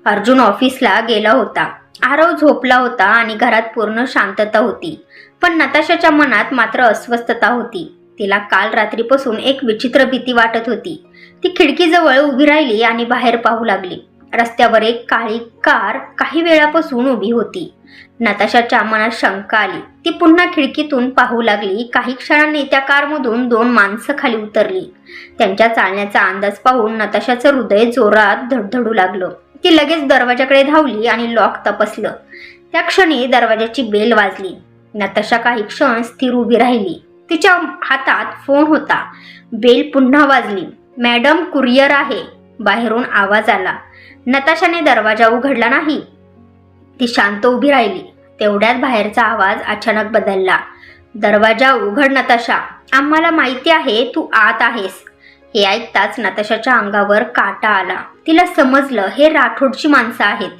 अर्जुन ऑफिसला गेला होता. आरव झोपला होता आणि घरात पूर्ण शांतता होती, पण नताशाच्या मनात मात्र अस्वस्थता होती. तिला काल रात्रीपासून एक विचित्र भीती वाटत होती. ती खिडकीजवळ उभी राहिली आणि बाहेर पाहू लागली. रस्त्यावर एक काळी कार काही वेळापासून उभी होती. नताशाच्या मनात शंका आली. ती पुन्हा खिडकीतून पाहू लागली. काही क्षणांनी त्या कारमधून 2 माणसं खाली उतरली. त्यांच्या चालण्याचा अंदाज पाहून नताशाचं हृदय जोरात धडधडू लागलं. ती लगेच दरवाजाकडे धावली आणि लॉक तपासलं. त्या क्षणी दरवाजाची बेल वाजली. नताशा काही क्षण स्थिर उभी राहिली. तिच्या हातात फोन होता. बेल पुन्हा वाजली. मॅडम, कुरिअर आहे, बाहेरून आवाज आला. नताशाने दरवाजा उघडला नाही. ती शांत उभी राहिली. तेवढ्यात बाहेरचा आवाज अचानक बदलला. दरवाजा उघड नताशा, आम्हाला माहिती आहे तू आत आहेस. हे ऐकताच नताशाच्या अंगावर काटा आला. तिला समजलं हे राठोडची माणसं आहेत.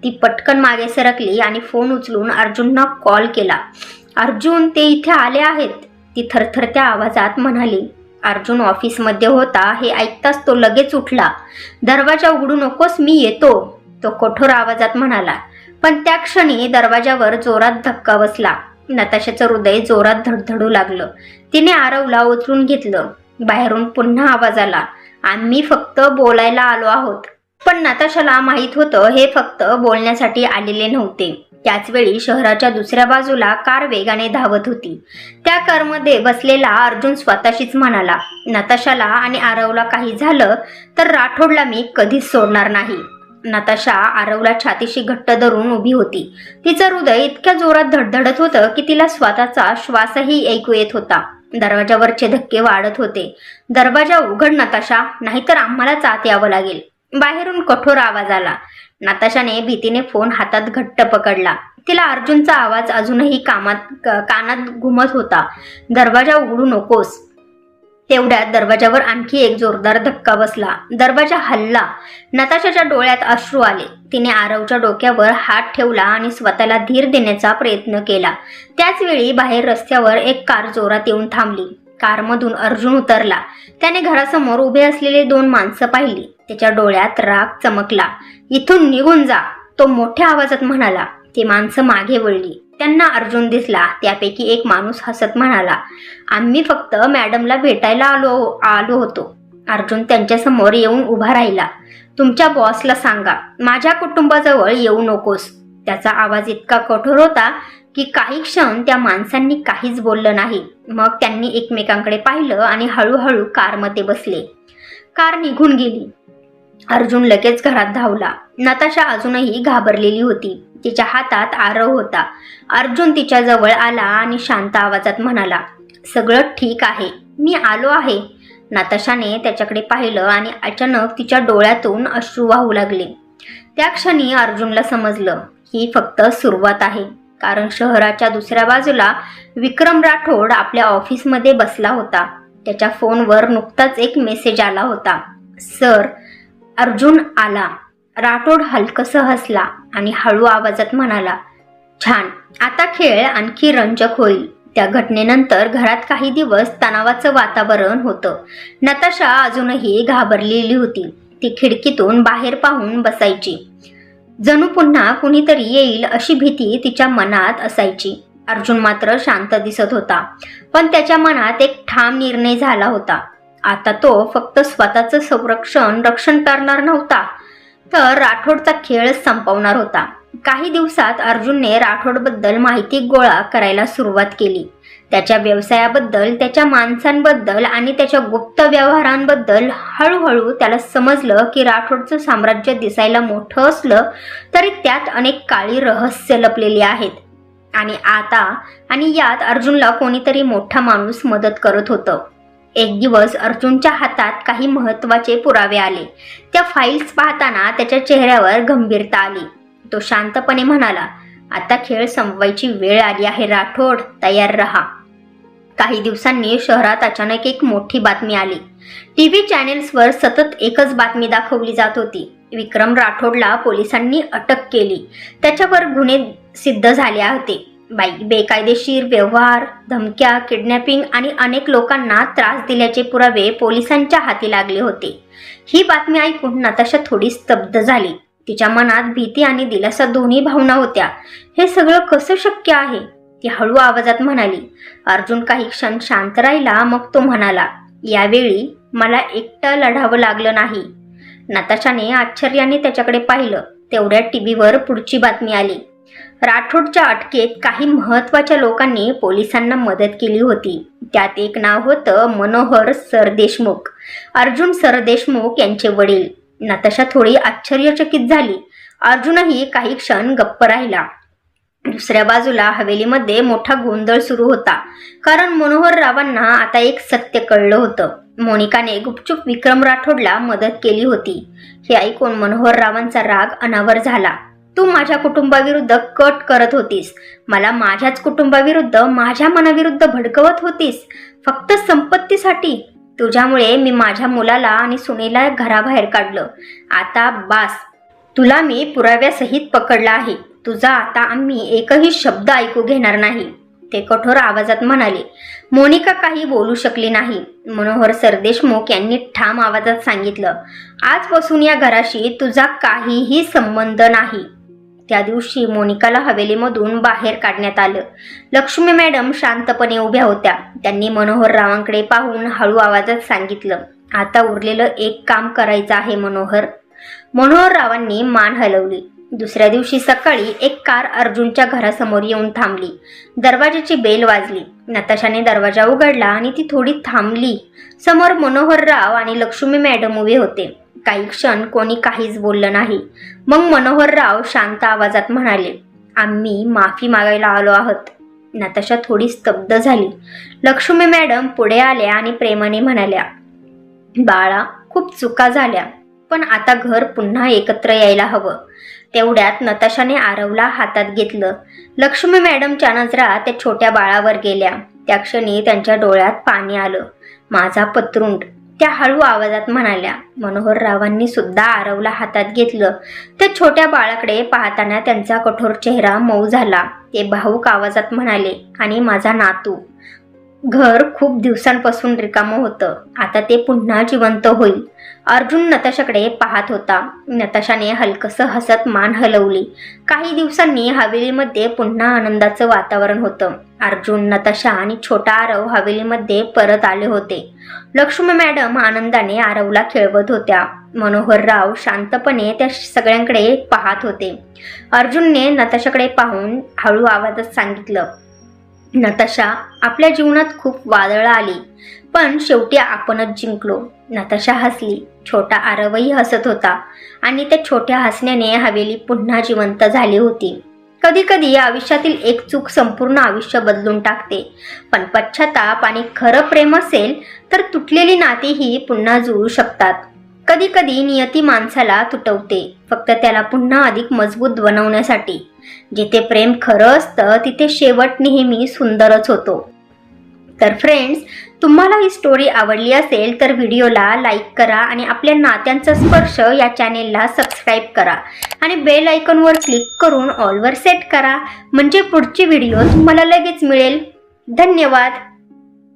ती पटकन मागे सरकली आणि फोन उचलून अर्जुनना कॉल केला. अर्जुन, ते इथे आले आहेत, ती थरथरत्या आवाजात म्हणाली. अर्जुन ऑफिसमध्ये होता. हे ऐकताच तो लगेच उठला. दरवाजा उघडू नकोस, मी येतो, तो कठोर आवाजात म्हणाला. पण त्या क्षणी दरवाजावर जोरात धक्का बसला. नताशाचं हृदय जोरात धडधडू लागलं. तिने आरवला उचलून घेतलं. बाहेरून पुन्हा आवाज आला. आम्ही फक्त बोलायला आलो आहोत. पण नताशाला माहित होतं हे फक्त बोलण्यासाठी आलेले नव्हते. त्याचवेळी शहराच्या दुसऱ्या बाजूला कार वेगाने धावत होती. त्या कारमध्ये बसलेला अर्जुन स्वतःशीच म्हणाला, नताशाला आणि आरवला काही झालं तर राठोडला मी कधीच सोडणार नाही. नताशा आरवला छातीशी घट्ट धरून उभी होती. तिचं हृदय इतक्या जोरात धडधडत होतं की तिला स्वतःचा श्वासही ऐकू येत होता. दरवाजावरचे धक्के वाढत होते. दरवाजा उघड नताशा, नाहीतर आम्हालाच आत यावं लागेल. बाहेरून कठोर आवाज आला. नताशाने भीतीने फोन हातात घट्ट पकडला. तिला अर्जुनचा आवाज अजूनही कानात घुमत होता. दरवाजा उघडू नकोस. तेवढ्यात दरवाजावर आणखी एक जोरदार धक्का बसला. दरवाजा हलला. नताशाच्या डोळ्यात अश्रू आले. तिने आरवच्या डोक्यावर हात ठेवला आणि स्वतःला धीर देण्याचा प्रयत्न केला. त्याच वेळी बाहेर रस्त्यावर एक कार जोरात येऊन थांबली. कारमधून अर्जुन उतरला. त्याने घरासमोर उभे असलेले 2 माणसं पाहिली. त्याच्या डोळ्यात राग चमकला. इथून निघून जा, तो मोठ्या आवाजात म्हणाला. ती माणसं मागे वळली. त्यांना अर्जुन दिसला. त्यापैकी एक माणूस हसत म्हणाला, आम्ही फक्त मॅडमला भेटायला आलो होतो. अर्जुन त्यांच्यासमोर येऊन उभा राहिला. तुमच्या बॉसला सांगा माझ्या कुटुंबाजवळ येऊ नकोस. त्याचा आवाज इतका कठोर होता की काही क्षण त्या माणसांनी काहीच बोललं नाही. मग त्यांनी एकमेकांकडे पाहिलं आणि हळूहळू कारमध्ये बसले. कार निघून गेली. अर्जुन लगेच घरात धावला. नताशा अजूनही घाबरलेली होती. तिच्या हातात आरव होता. अर्जुन तिच्या जवळ आला आणि शांत आवाजात म्हणाला, सगळं ठीक आहे, मी आलो आहे. नताशाने त्याच्याकडे पाहिलं आणि अचानक तिच्या डोळ्यातून अश्रू वाहू लागले. त्या क्षणी अर्जुनला समजलं ही फक्त सुरुवात आहे. कारण शहराच्या दुसऱ्या बाजूला विक्रम राठोड आपल्या ऑफिसमध्ये बसला होता. त्याच्या फोनवर नुकताच एक मेसेज आला होता, सर, अर्जुन आला. राठोड हलकसं हसला आणि हळू आवाजात म्हणाला, छान, आता खेळ आणखी रंजक होईल. त्या घटनेनंतर घरात काही दिवस तणावाचं वातावरण होतं. नताशा अजूनही घाबरलेली होती. ती खिडकीतून बाहेर पाहून बसायची. जणू पुन्हा कुणीतरी येईल अशी भीती तिच्या मनात असायची. अर्जुन मात्र शांत दिसत होता. पण त्याच्या मनात एक ठाम निर्णय झाला होता. आता तो फक्त स्वतःचं रक्षण करणार नव्हता, तर राठोडचा खेळच संपवणार होता. काही दिवसात अर्जुनने राठोडबद्दल माहिती गोळा करायला सुरुवात केली. त्याच्या व्यवसायाबद्दल, त्याच्या माणसांबद्दल आणि त्याच्या गुप्त व्यवहारांबद्दल. हळूहळू त्याला समजलं की राठोडचं साम्राज्य दिसायला मोठं असलं तरी त्यात अनेक काळी रहस्य लपलेली आहेत. आणि यात अर्जुनला कोणीतरी मोठा माणूस मदत करत होतं. एक दिवस अर्जुनच्या हातात काही महत्त्वाचे पुरावे आले. त्या फाईल्स पाहताना त्याच्या चेहऱ्यावर गंभीरता आली. तो शांतपणे म्हणाला, आता खेळ संपवायची वेळ आली आहे राठोड, तयार रहा. काही दिवसांनी शहरात अचानक एक मोठी बातमी आली. टीव्ही चॅनेल्सवर सतत एकच बातमी दाखवली जात होती. विक्रम राठोडला पोलिसांनी अटक केली. त्याच्यावर गुन्हे सिद्ध झाले होते. बेकायदेशीर व्यवहार, धमक्या, किडनॅपिंग आणि अनेक लोकांना त्रास दिल्याचे पुरावे पोलिसांच्या हाती लागले होते. ही बातमी ऐकून नताशा थोडी स्तब्ध झाली. तिच्या मनात भीती आणि दिलासा दोन्ही भावना होत्या. हे सगळं कसं शक्य आहे? ती हळू आवाजात म्हणाली. अर्जुन काही क्षण शांत राहिला. मग तो म्हणाला, यावेळी मला एकटं लढावं लागलं नाही. नताशाने आश्चर्याने त्याच्याकडे पाहिलं. तेवढ्या टीव्हीवर पुढची बातमी आली. राठोडच्या अटकेत काही महत्त्वाच्या लोकांनी पोलिसांना मदत केली होती. त्यात एक नाव होतं मनोहर सरदेशमुख, अर्जुन सरदेशमुख यांचे वडील. नताशा थोडी आश्चर्यचकित झाली. अर्जुनही काही क्षण गप्प राहिला. दुसऱ्या बाजूला हवेलीमध्ये मोठा गोंधळ सुरू होता, कारण मनोहर रावांना आता एक सत्य कळलं होतं. मोनिकाने गुपचूप विक्रम राठोडला मदत केली होती. हे ऐकून मनोहर रावांचा राग अनावर झाला. तू माझ्या कुटुंबाविरुद्ध कट करत होतीस, मला माझ्याच कुटुंबाविरुद्ध माझ्या मनाविरुद्ध भडकवत होतीस, फक्त संपत्तीसाठी. तुझ्यामुळे मी माझ्या मुलाला आणि सुनेला घराबाहेर काढलं. आता बास, तुला मी पुराव्यासहित पकडला आहे. तुझा आता आम्ही एकही शब्द ऐकू घेणार नाही, ते कठोर आवाजात म्हणाले. मोनिका काही बोलू शकली नाही. मनोहर सरदेशमुख यांनी ठाम आवाजात सांगितलं, आजपासून या घराशी तुझा काहीही संबंध नाही. त्या दिवशी मोनिकाला हवेलीमधून बाहेर काढण्यात आलं. लक्ष्मी मॅडम शांतपणे उभ्या होत्या. त्यांनी मनोहर रावांकडे पाहून हळू आवाजात सांगितलं, आता उरलेलं एक काम करायचं आहे मनोहर. मनोहर रावांनी मान हलवली. दुसऱ्या दिवशी सकाळी एक कार अर्जुनच्या घरासमोर येऊन थांबली. दरवाजाची बेल वाजली. नताशाने दरवाजा उघडला आणि ती थोडी थांबली. समोर मनोहर राव आणि लक्ष्मी मॅडम उभे होते. काही क्षण कोणी काहीच बोललं नाही. मग मनोहर राव शांत आवाजात म्हणाले, आम्ही माफी मागायला आलो आहोत. नताशा थोडी स्तब्ध झाली. लक्ष्मी मॅडम पुढे आल्या आणि प्रेमाने म्हणाल्या, बाळा, खूप चुका झाल्या, पण आता घर पुन्हा एकत्र यायला हवं. तेवढ्यात नताशाने आरवला हातात घेतलं. लक्ष्मी मॅडमच्या नजरा त्या छोट्या बाळावर गेल्या. त्या क्षणी त्यांच्या डोळ्यात पाणी आलं. माझा पत्रुंड, त्या हळू आवाजात म्हणाल्या. मनोहर रावांनी सुद्धा आरवला हातात घेतलं. त्या छोट्या बाळाकडे पाहताना त्यांचा कठोर चेहरा मऊ झाला. ते भाऊक आवाजात म्हणाले, आणि माझा नातू. घर खूप दिवसांपासून रिकामं होतं, आता ते पुन्हा जिवंत होईल. अर्जुन नताशाकडे पाहत होता. नताशाने हलकसं हसत मान हलवली. काही दिवसांनी हवेलीमध्ये पुन्हा आनंदाचं वातावरण होतं. अर्जुन, नताशा आणि छोटा आरव हवेलीमध्ये परत आले होते. लक्ष्मी मॅडम आनंदाने आरवला खेळवत होत्या. मनोहर राव शांतपणे त्या सगळ्यांकडे पाहत होते. अर्जुनने नताशाकडे पाहून हळू आवाजात सांगितलं, नताशा, आपल्या जीवनात खूप वादळं आली, पण शेवटी आपणच जिंकलो. नताशा हसली. छोटा आरवही हसत होता आणि त्या छोट्या हसण्याने हवेली पुन्हा जिवंत झाली होती. कधी कधी आयुष्यातील एक चूक संपूर्ण आयुष्य बदलून टाकते, पण पश्चाताप आणि खरं प्रेम असेल तर तुटलेली नातीही पुन्हा जुळू शकतात. कधी कधी नियती माणसाला तुटवते, फक्त त्याला पुन्हा अधिक मजबूत बनवण्यासाठी. जिथे प्रेम खरं असतं तिथे शेवट नेहमी सुंदरच होतो. तर फ्रेंड्स, तुम्हाला ही स्टोरी आवडली असेल तर व्हिडिओला लाईक करा आणि आपल्या नात्यांचा स्पर्श या चॅनेलला सबस्क्राईब करा आणि बेल आयकॉनवर क्लिक करून ऑलवर सेट करा, म्हणजे पुढची व्हिडिओ तुम्हाला लगेच मिळेल. धन्यवाद.